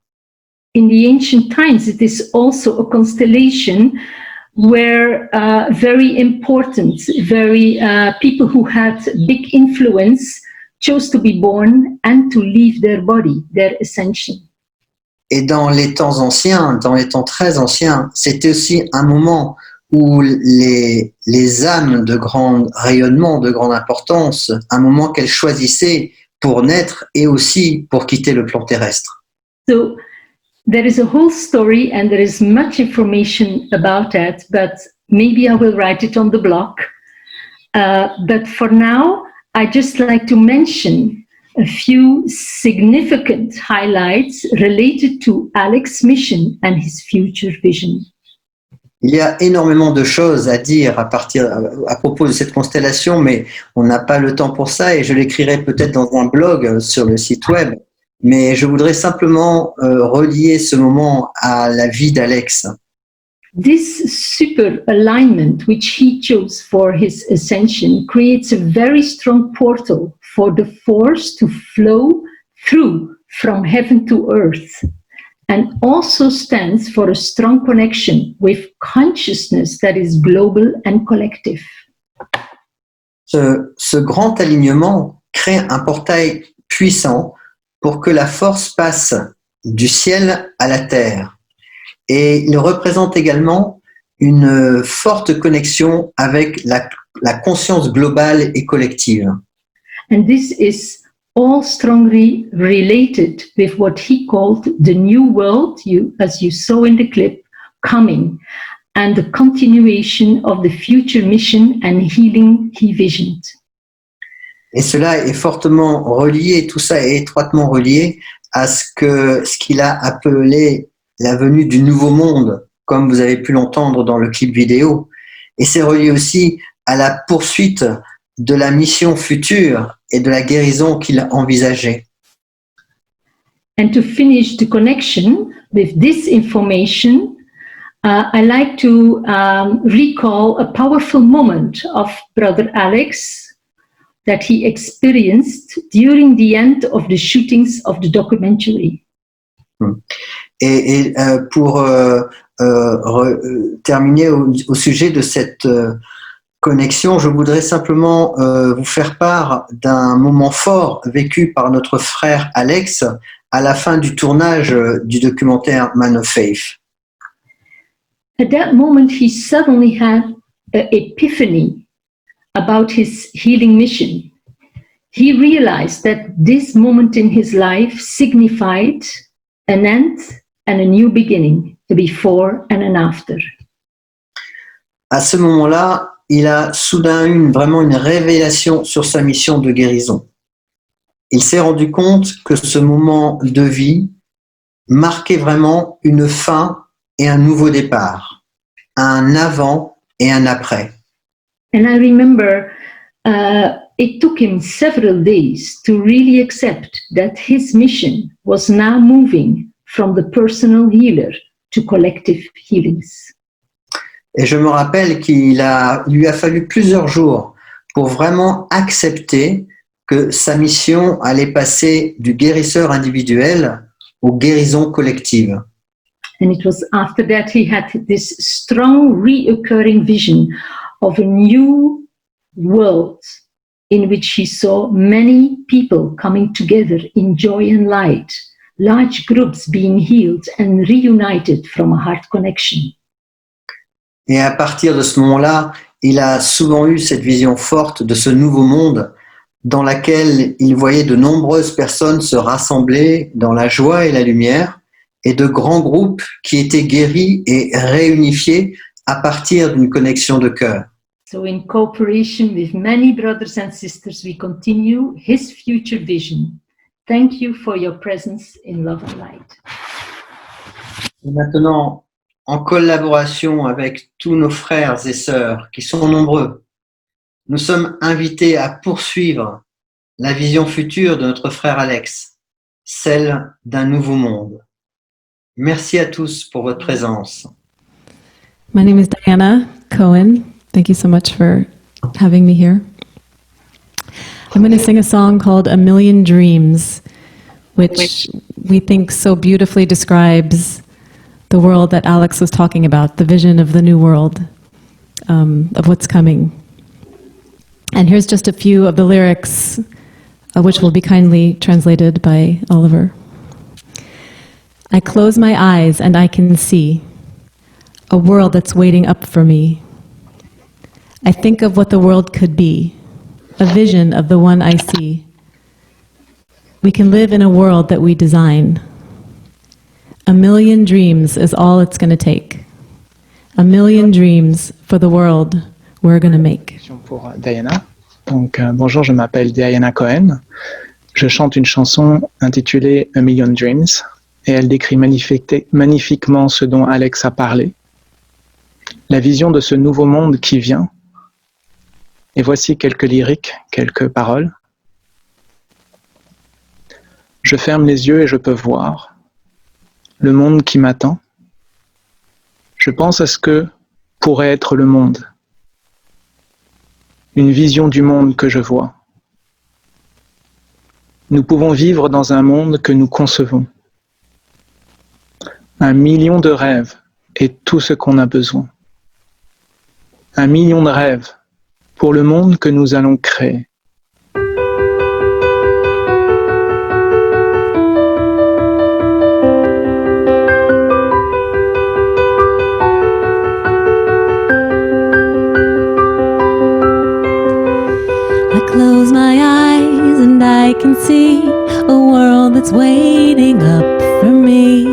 In the ancient times, it is also a constellation where very important, people who had big influence chose to be born and to leave their body, their ascension. Et dans les temps anciens, dans les temps très anciens, c'était aussi un moment où les âmes de grand rayonnement, de grande importance, un moment qu'elles choisissaient pour naître et aussi pour quitter le plan terrestre. So there is a whole story and there is much information about that, but maybe I will write it on the blog. But for now, I just like to mention a few significant highlights related to Alex's mission and his future vision. Il y a énormément de choses à dire à propos de cette constellation, mais on n'a pas le temps pour ça et je l'écrirai peut-être dans un blog sur le site web. Mais je voudrais simplement relier ce moment à la vie d'Alex. This super alignment which he chose for his ascension creates a very strong portal for the force to flow through from heaven to earth, and also stands for a strong connection with consciousness that is global and collective. Ce grand alignement crée un portail puissant pour que la force passe du ciel à la terre. Et il représente également une forte connexion avec la conscience globale et collective. And this is all strongly related with what he called the new world, as you saw in the clip, coming, and the continuation of the future mission and healing he visioned. Et cela est fortement relié, tout ça est étroitement relié à ce qu'il a appelé la venue du nouveau monde, comme vous avez pu l'entendre dans le clip vidéo. Et c'est relié aussi à la poursuite de la mission future et de la guérison qu'il envisageait. And to finish the connection with this information, I like to recall a powerful moment of Brother Alex that he experienced during the end of the shootings of the documentary. Et pour terminer au sujet de cette connexion, je voudrais simplement vous faire part d'un moment fort vécu par notre frère Alex à la fin du tournage du documentaire Man of Faith. At that moment, he suddenly had an epiphany about his healing mission. He realized that this moment in his life signified an end and a new beginning, a before and an after. À ce moment-là, il a soudain eu vraiment une révélation sur sa mission de guérison. Il s'est rendu compte que ce moment de vie marquait vraiment une fin et un nouveau départ, un avant et un après. And I remember it took him several days to really accept that his mission was now moving from the personal healer to collective healings. Et je me rappelle lui a fallu plusieurs jours pour vraiment accepter que sa mission allait passer du guérisseur individuel aux guérisons collectives. And it was after that he had this strong reoccurring vision of a new world in which he saw many people coming together in joy and light, large groups being healed and reunited from a heart connection. Et à partir de ce moment-là, il a souvent eu cette vision forte de ce nouveau monde dans laquelle il voyait de nombreuses personnes se rassembler dans la joie et la lumière et de grands groupes qui étaient guéris et réunifiés à partir d'une connexion de cœur. So in cooperation with many brothers and sisters, we continue his future vision. Thank you for your presence in Love and Light. Et maintenant, en collaboration avec tous nos frères et sœurs qui sont nombreux, nous sommes invités à poursuivre la vision future de notre frère Alex, celle d'un nouveau monde. Merci à tous pour votre présence. My name is Diana Cohen. Thank you so much for having me here. I'm going to sing a song called A Million Dreams, which we think so beautifully describes the world that Alex was talking about, the vision of the new world, of what's coming. And here's just a few of the lyrics, which will be kindly translated by Oliver. I close my eyes and I can see a world that's waiting up for me. I think of what the world could be, a vision of the one I see. We can live in a world that we design. A million dreams is all it's going to take. A million dreams for the world we're going to make. Pour Diana. Donc, bonjour, je m'appelle Diana Cohen. Je chante une chanson intitulée A Million Dreams et elle décrit magnifiquement ce dont Alex a parlé. la vision de ce nouveau monde qui vient. Et voici quelques lyriques, quelques paroles. Je ferme les yeux et je peux voir le monde qui m'attend. Je pense à ce que pourrait être le monde. Une vision du monde que je vois. Nous pouvons vivre dans un monde que nous concevons. 1 million de rêves est tout ce qu'on a besoin. 1 million de rêves pour le monde que nous allons créer. I close my eyes and I can see a world that's waiting up for me,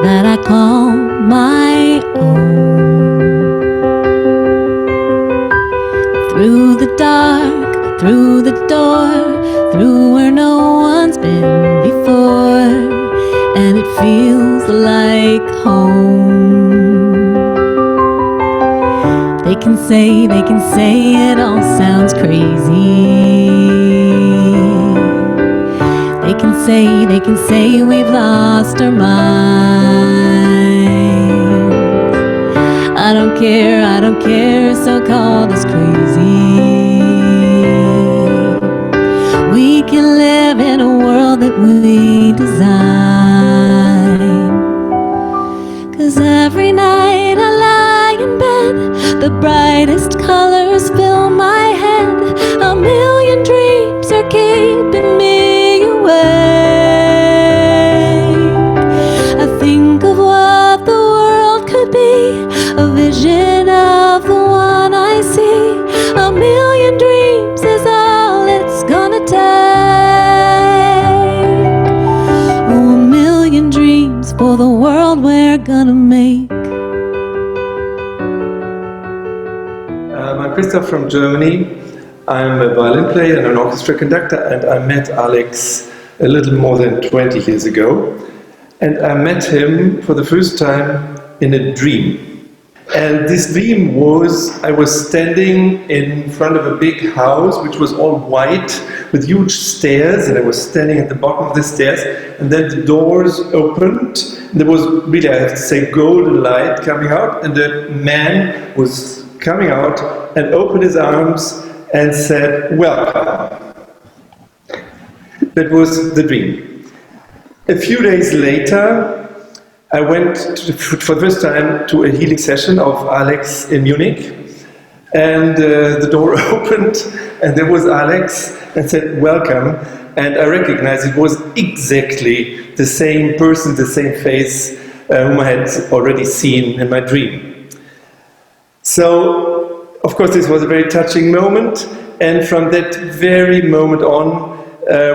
that I call my own. Through the dark, through the door, through where no one's been before, and it feels like home. They can say it all sounds crazy. They can say we've lost our minds. I don't care, so-called is crazy. We can live in a world that we design. 'Cause every night I lie in bed, the brightest colors fill my head. A million dreams are keeping me awake. I think of what the world could be, a vision of the one I see. A million dreams is all it's gonna take. Oh, a million dreams for the world we're gonna make. I'm Christoph from Germany. I'm a violin player and an orchestra conductor, and I met Alex a little more than 20 years ago. And I met him for the first time in a dream. And this dream was, I was standing in front of a big house which was all white with huge stairs, and I was standing at the bottom of the stairs, and then the doors opened, and there was really, I have to say, golden light coming out, and the man was coming out and opened his arms and said, welcome. That was the dream. A few days later, I went for the first time to a healing session of Alex in Munich, and the door opened and there was Alex and said, welcome, and I recognized it was exactly the same person, the same face whom I had already seen in my dream. So, of course, this was a very touching moment, and from that very moment on,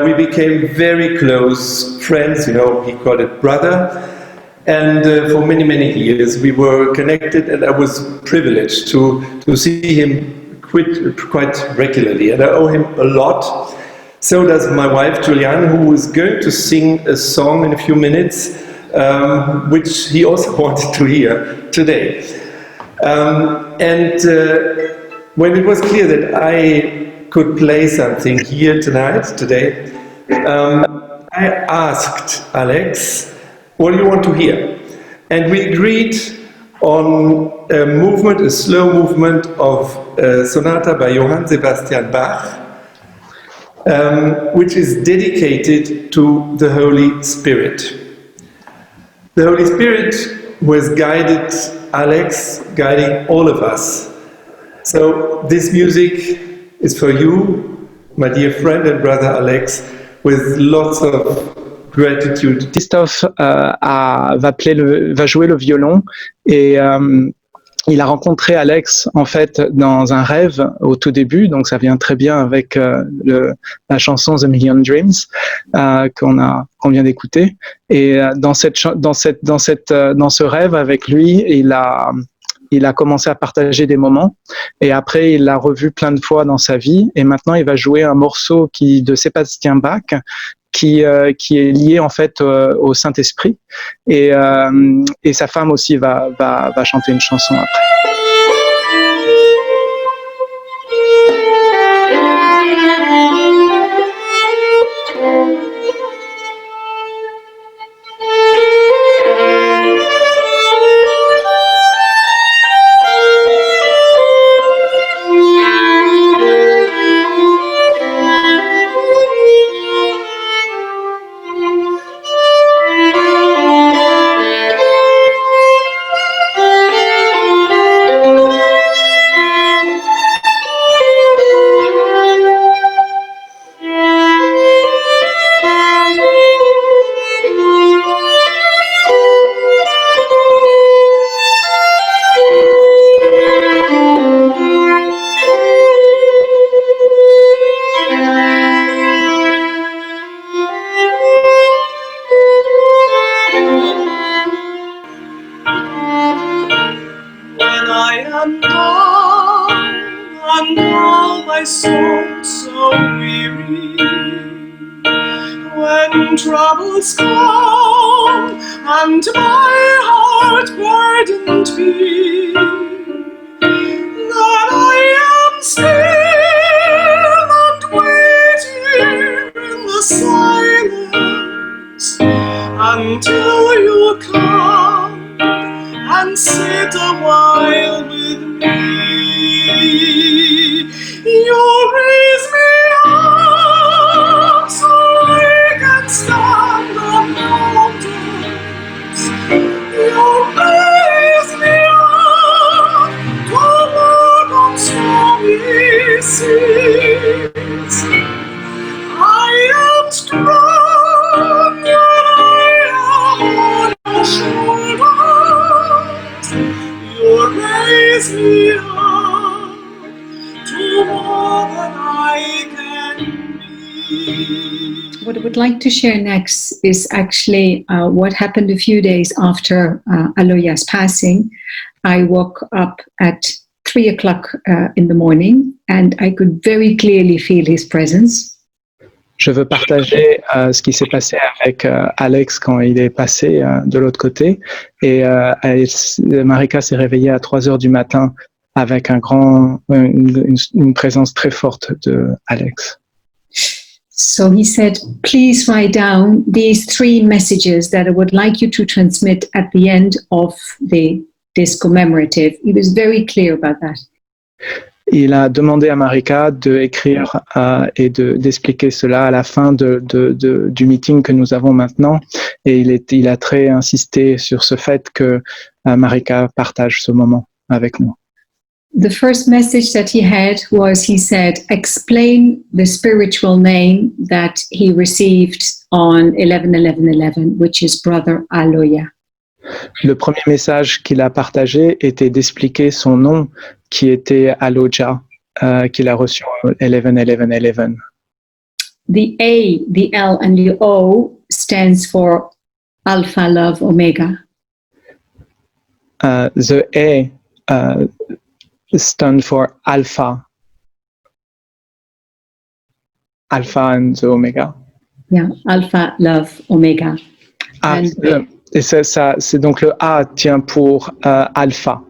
we became very close friends. You know, he called it brother, and for many, many years we were connected, and I was privileged to see him quite regularly, and I owe him a lot. So does my wife Julianne, who is going to sing a song in a few minutes, which he also wanted to hear today. When it was clear that I could play something here today, I asked Alex, what do you want to hear? And we agreed on a movement, a slow movement of a sonata by Johann Sebastian Bach, which is dedicated to the Holy Spirit. The Holy Spirit who has guided Alex, guiding all of us. So this music is for you, my dear friend and brother Alex, with lots of gratitude. Christoph va jouer le violon et il a rencontré Alex en fait dans un rêve au tout début, donc ça vient très bien avec la chanson The Million Dreams qu'on vient d'écouter. Et dans ce rêve avec lui, il il a commencé à partager des moments et après il l'a revu plein de fois dans sa vie et maintenant il va jouer un morceau de Sébastien Bach qui est lié en fait au Saint-Esprit et sa femme aussi va chanter une chanson après. What I would like to share next is actually what happened a few days after Aloya's passing. I woke up at 3 o'clock in the morning and I could very clearly feel his presence. Je veux partager ce qui s'est passé avec Alex quand il est passé de l'autre côté. Et Marika s'est réveillée à 3 heures du matin avec une présence très forte de Alex. So he said, please write down these 3 messages that I would like you to transmit at the end of this commemorative. He was very clear about that. Il a demandé à Marika d'écrire et d'expliquer cela à la fin du meeting que nous avons maintenant. Et il a très insisté sur ce fait que Marika partage ce moment avec nous. The first message that he had was, he said, explain the spiritual name that he received on 11/11/11, which is Brother Aloya. Le premier message qu'il a partagé était d'expliquer son nom qui était Aloja, qu'il a reçu en 11/11/11. The A, the L and the O stands for Alpha, Love, Omega. The A stand for Alpha and the Omega. Yeah, Alpha, Love, Omega. Et c'est donc le A tient pour Alpha,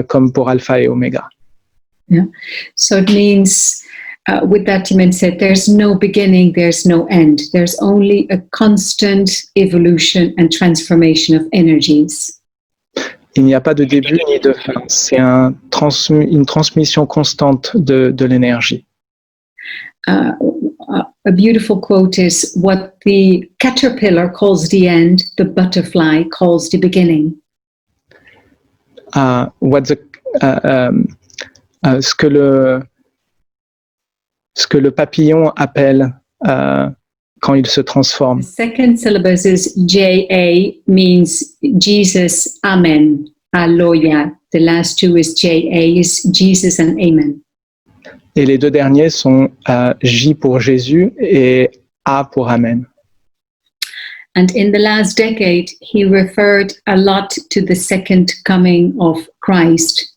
comme pour Alpha et Omega. Yeah. So it means, with that Timen said, there's no beginning, there's no end. There's only a constant evolution and transformation of energies. Il n'y a pas de début ni de fin. C'est une transmission constante de l'énergie. A beautiful quote is, what the caterpillar calls the end, the butterfly calls the beginning. Ce que le papillon appelle quand il se transforme. The second syllable is JA, means Jesus, Amen, Aloya. The last 2 is JA, is Jesus and Amen. Et les 2 derniers sont J pour Jésus et A pour Amen. And in the last decade, he referred a lot to the second coming of Christ.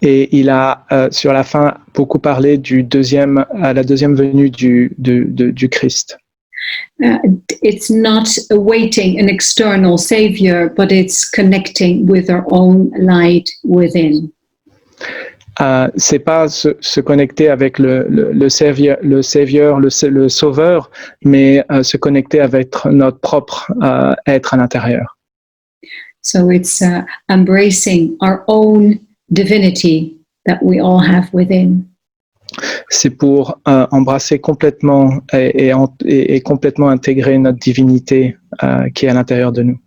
Et il a, sur la fin, beaucoup parlé à la deuxième venue du Christ. It's not awaiting an external savior, but it's connecting with our own light within. C'est pas se connecter avec le sauveur, mais se connecter avec notre propre être à l'intérieur. So it's embracing our own divinity that we all have within. C'est pour embrasser complètement et complètement intégrer notre divinité qui est à l'intérieur de nous.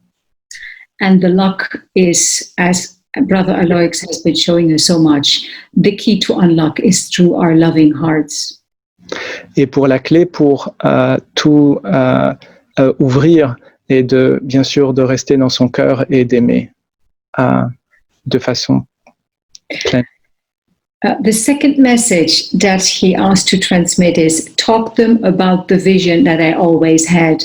And the lock is, as Brother Alois has been showing us so much, the key to unlock is through our loving hearts. Et pour la clé pour tout ouvrir et bien sûr de rester dans son cœur et d'aimer de façon pleine. The second message that he asked to transmit is, talk them about the vision that I always had.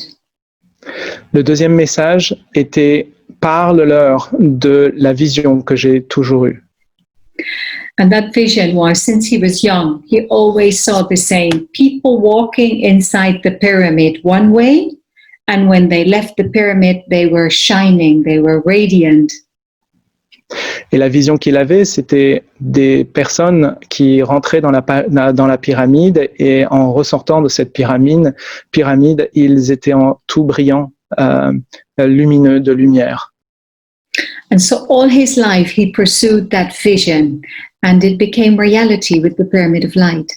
Le deuxième message était, parle-leur de la vision que j'ai toujours eue. And that vision was, since he was young, he always saw the same people walking inside the pyramid one way, and when they left the pyramid, they were shining, they were radiant. Et la vision qu'il avait, c'était des personnes qui rentraient dans la pyramide et en ressortant de cette pyramide, ils étaient tout brillants, lumineux de lumière. And so all his life he pursued that vision and it became reality with the Pyramid of Light.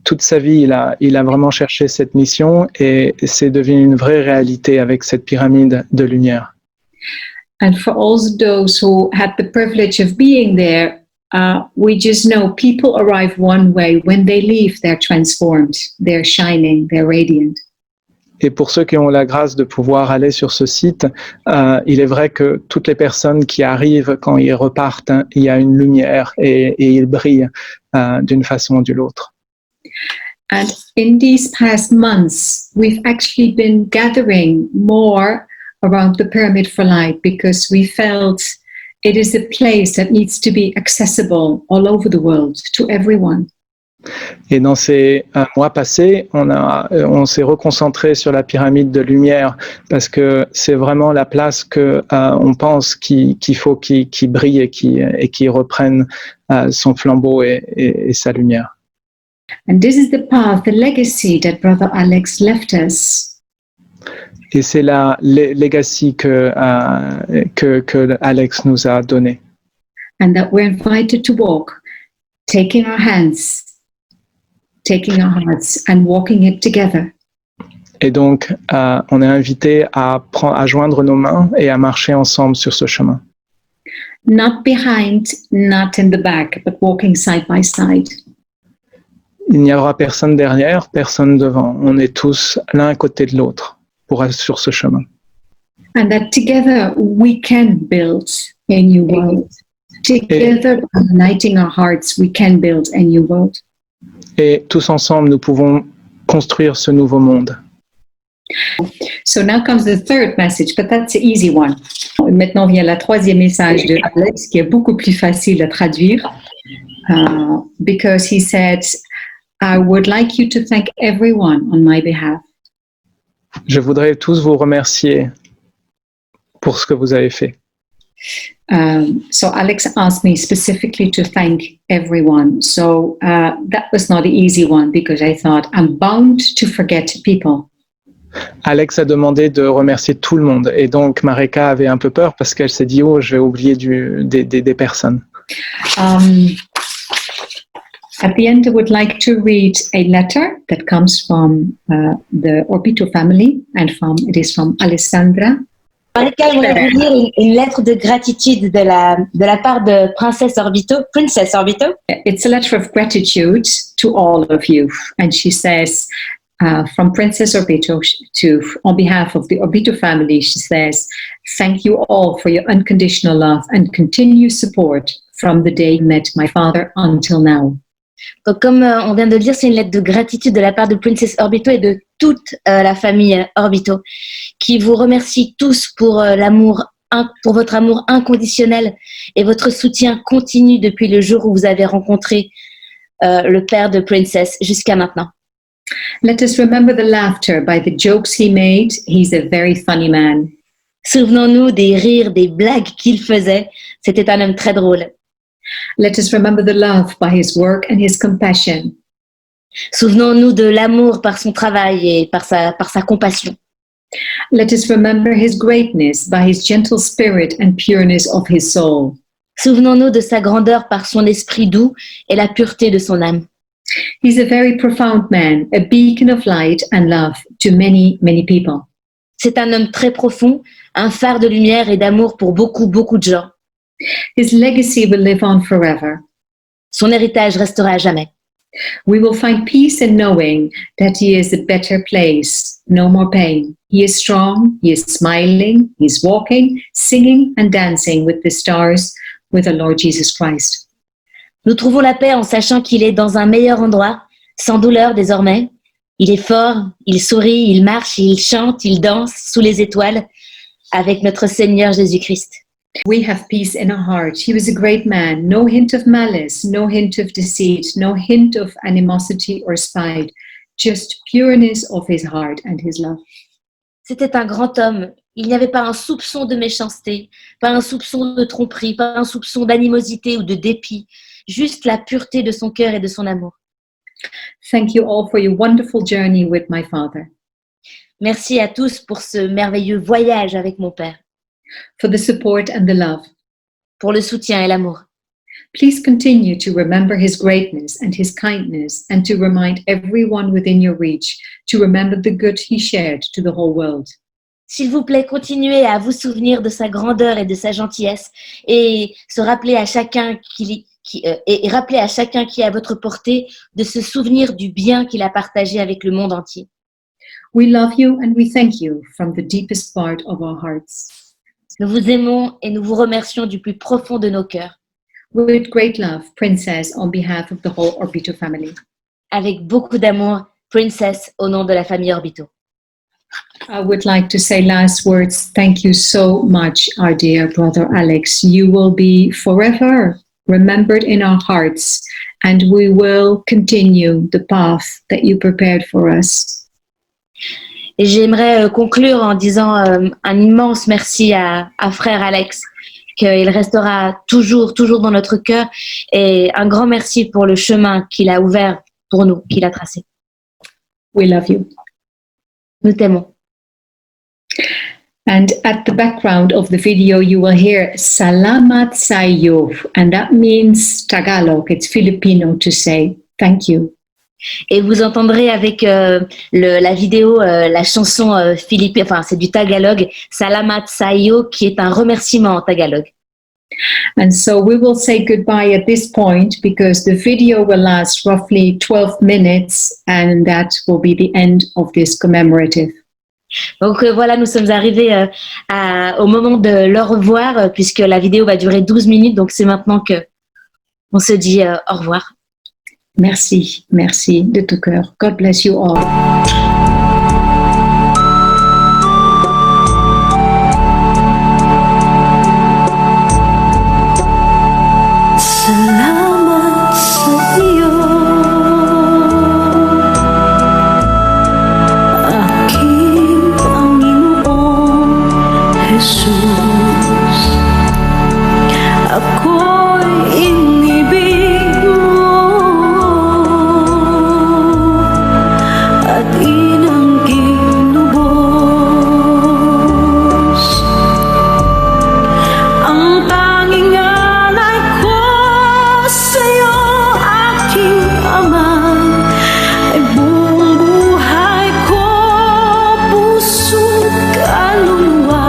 Toute sa vie, il a vraiment cherché cette mission et c'est devenu une vraie réalité avec cette pyramide de lumière. And for all those who had the privilege of being there, we just know people arrive one way. When they leave, they're transformed, they're shining, they're radiant. Et pour ceux qui ont la grâce de pouvoir aller sur ce site, il est vrai que toutes les personnes qui arrivent, quand ils repartent, il y a une lumière et ils brillent d'une façon ou d'une autre. And in these past months, we've actually been gathering more around the Pyramid for Light because we felt it is a place that needs to be accessible all over the world to everyone. Et dans ces mois passés, on s'est reconcentré sur la pyramide de lumière parce que c'est vraiment la place que on pense qu'il faut qu'il brille et qui reprenne son flambeau et sa lumière. And this is the path, the legacy that Brother Alex left us. Et c'est la legacy que Alex nous a donné. And that we're invited to walk, taking our hands, taking our hearts and walking it together. Et donc, on est invité à joindre nos mains et à marcher ensemble sur ce chemin. Not behind, not in the back, but walking side by side. Il n'y aura personne derrière, personne devant. On est tous l'un à côté de l'autre pour être sur ce chemin. And that together we can build a new world. Together, by uniting our hearts, we can build a new world. Et tous ensemble, nous pouvons construire ce nouveau monde. So now comes the third message, but that's an easy one. Maintenant vient la troisième message de Alex, qui est beaucoup plus facile à traduire, because he said, I would like you to thank everyone on my behalf. Je voudrais tous vous remercier pour ce que vous avez fait. So Alex asked me specifically to thank everyone. So that was not an easy one because I thought I'm bound to forget people. Alex a demandé de remercier tout le monde et donc Marika avait un peu peur parce qu'elle s'est dit je vais oublier des personnes. At the end, I would like to read a letter that comes from the Orbito family and it is from Alessandra. Marika aimerait vous lire une lettre de gratitude de la part de Princess Orbito. It's a letter of gratitude to all of you. And she says, from Princess Orbito on behalf of the Orbito family, she says, thank you all for your unconditional love and continued support from the day you met my father until now. Donc, comme on vient de le dire, c'est une lettre de gratitude de la part de Princess Orbito et de toute la famille Orbito, qui vous remercie tous pour pour votre amour inconditionnel et votre soutien continu depuis le jour où vous avez rencontré le père de Princess jusqu'à maintenant. Let us remember the laughter by the jokes he made. He's a very funny man. Souvenons-nous des rires, des blagues qu'il faisait. C'était un homme très drôle. Let us remember the love by his work and his compassion. Souvenons-nous de l'amour par son travail et par sa compassion. Let us remember his greatness by his gentle spirit and pureness of his soul. Souvenons-nous de sa grandeur par son esprit doux et la pureté de son âme. He's a very profound man, a beacon of light and love to many, many people. C'est un homme très profond, un phare de lumière et d'amour pour beaucoup, beaucoup de gens. His legacy will live on forever. Son héritage restera à jamais. We will find peace in knowing that he is a better place, no more pain. He is strong, he is smiling, he is walking, singing and dancing with the stars with the Lord Jesus Christ. Nous trouvons la paix en sachant qu'il est dans un meilleur endroit, sans douleur désormais. Il est fort, il sourit, il marche, il chante, il danse sous les étoiles avec notre Seigneur Jésus-Christ. We have peace in our heart. He was a great man. No hint of malice, no hint of deceit, no hint of animosity or spite, just pureness of his heart and his love. C'était un grand homme. Il n'y avait pas un soupçon de méchanceté, pas un soupçon de tromperie, pas un soupçon d'animosité ou de dépit, juste la pureté de son cœur et de son amour. Thank you all for your wonderful journey with my father. Merci à tous pour ce merveilleux voyage avec mon père. For the support and the love. Pour le soutien et l'amour. Please continue to remember his greatness and his kindness and to remind everyone within your reach to remember the good he shared to the whole world. S'il vous plaît, continuez à vous souvenir de sa grandeur et de sa gentillesse et rappeler à chacun qui est à votre portée de se souvenir du bien qu'il a partagé avec le monde entier. We love you and we thank you from the deepest part of our hearts. Nous vous aimons et nous vous remercions du plus profond de nos cœurs. With great love, Princess, on behalf of the whole Orbito family. Avec beaucoup d'amour, Princess, au nom de la famille Orbito. I would like to say last words. Thank you so much, our dear brother Alex. You will be forever remembered in our hearts, and we will continue the path that you prepared for us. Et j'aimerais conclure en disant un immense merci à frère Alex, qu'il restera toujours dans notre cœur, et un grand merci pour le chemin qu'il a ouvert pour nous, qu'il a tracé. We love you. Nous t'aimons. And at the background of the video, you will hear Salamat sa'yo, and that means Tagalog. It's Filipino to say thank you. Et vous entendrez avec la vidéo la chanson philippine, enfin c'est du Tagalog, Salamat sa'yo, qui est un remerciement en Tagalog. And so we will say goodbye at this point because the video will last roughly 12 minutes and that will be the end of this commemorative. Donc voilà, nous sommes arrivés au moment de leur revoir puisque la vidéo va durer 12 minutes, donc c'est maintenant que on se dit au revoir. Merci de tout cœur. God bless you all. Salamat sa'yo, aking Panginoong Jesus. Ako'y inibig mo at inangging lubos. Ang tanging alay ko sa'yo, aking Ama, ay buong buhay ko, puso't kaluluwa.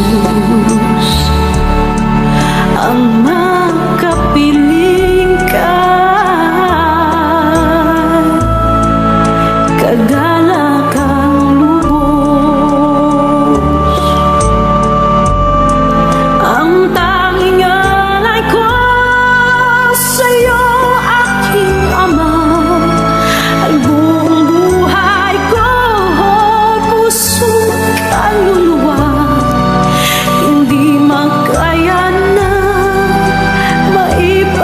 Jesus ang makapiling ka kadala kang lubos ang tanging alay ko sa'yo aking Ama ay buong buhay ko puso't kaluluwa hindi makaya na maibalik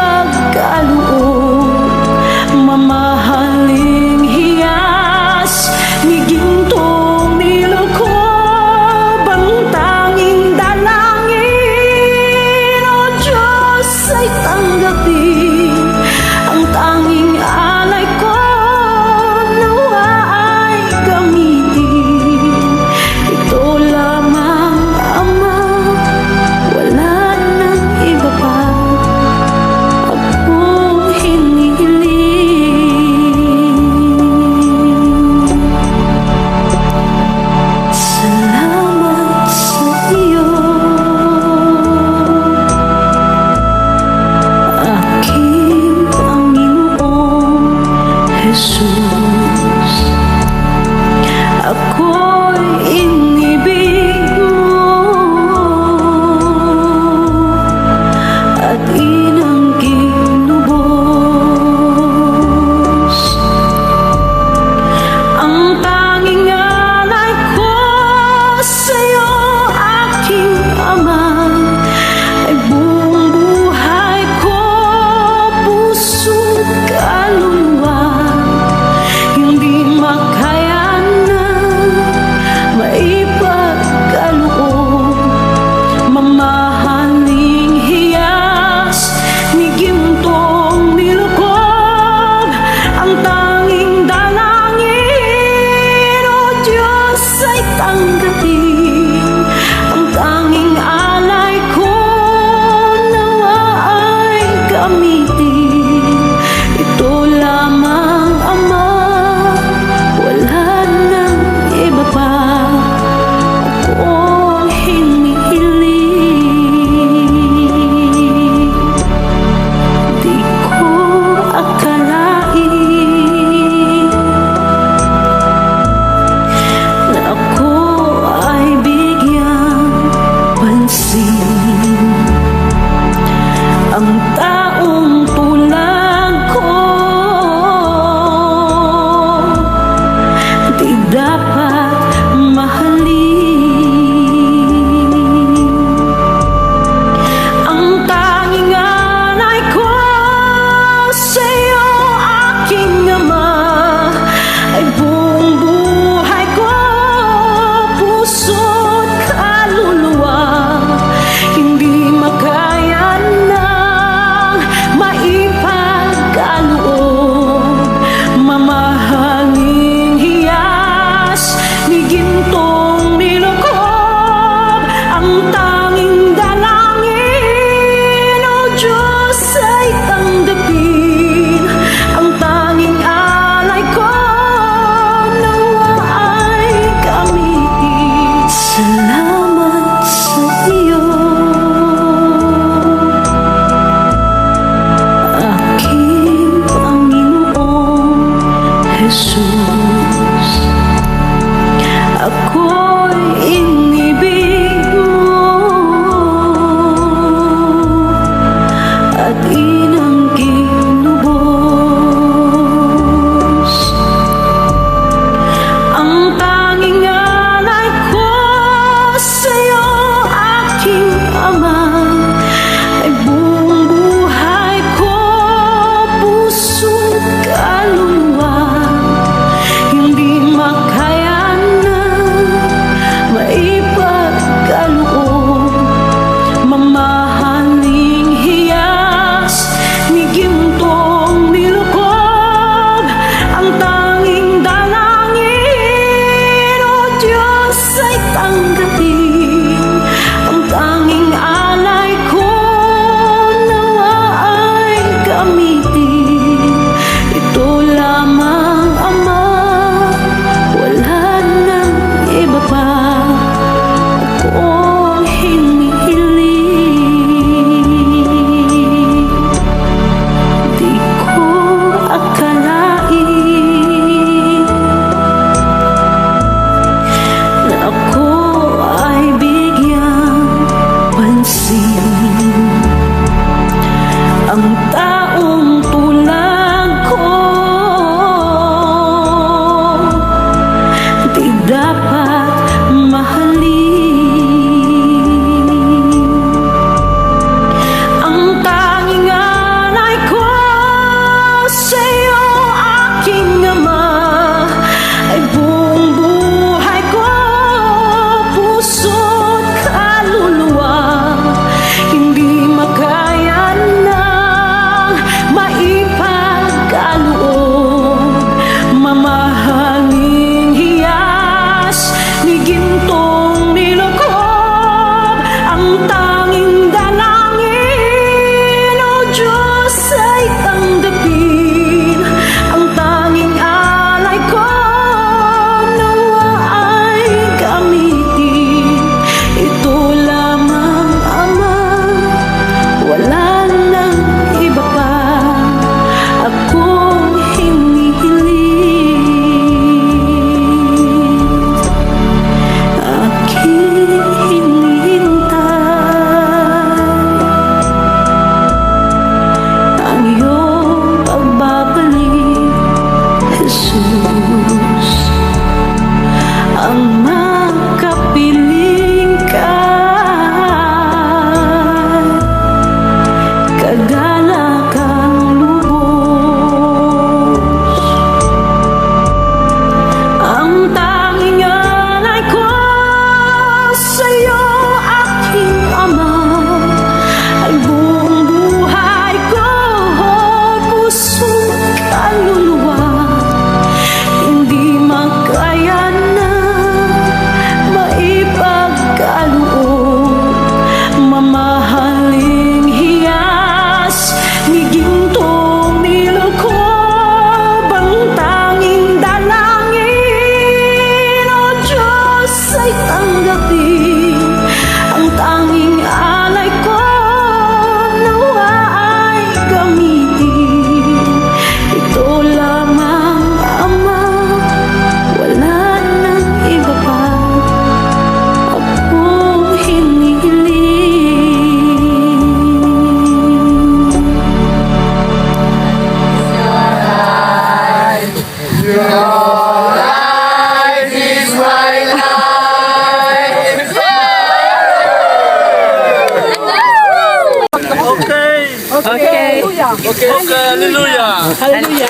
Okay, hallelujah. Hallelujah.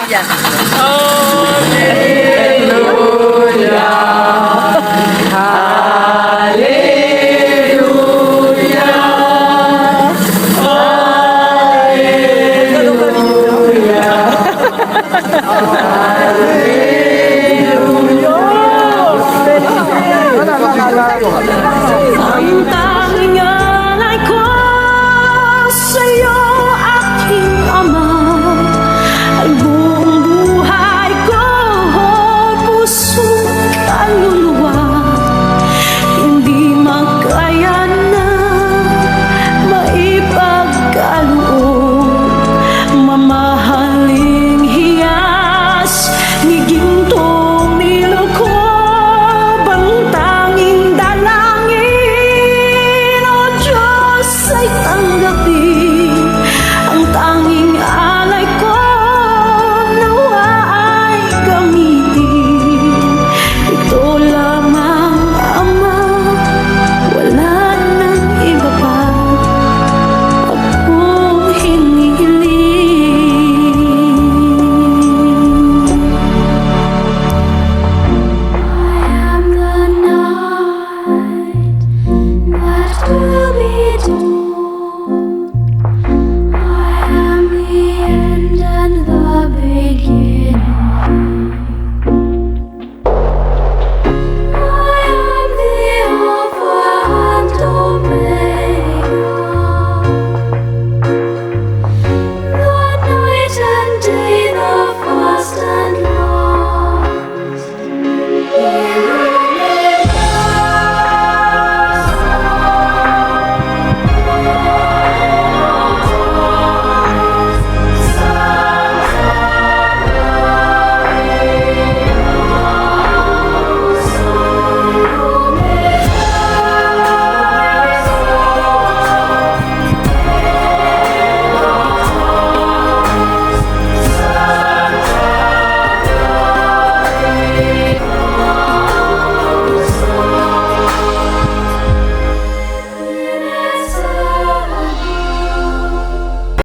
Hallelujah.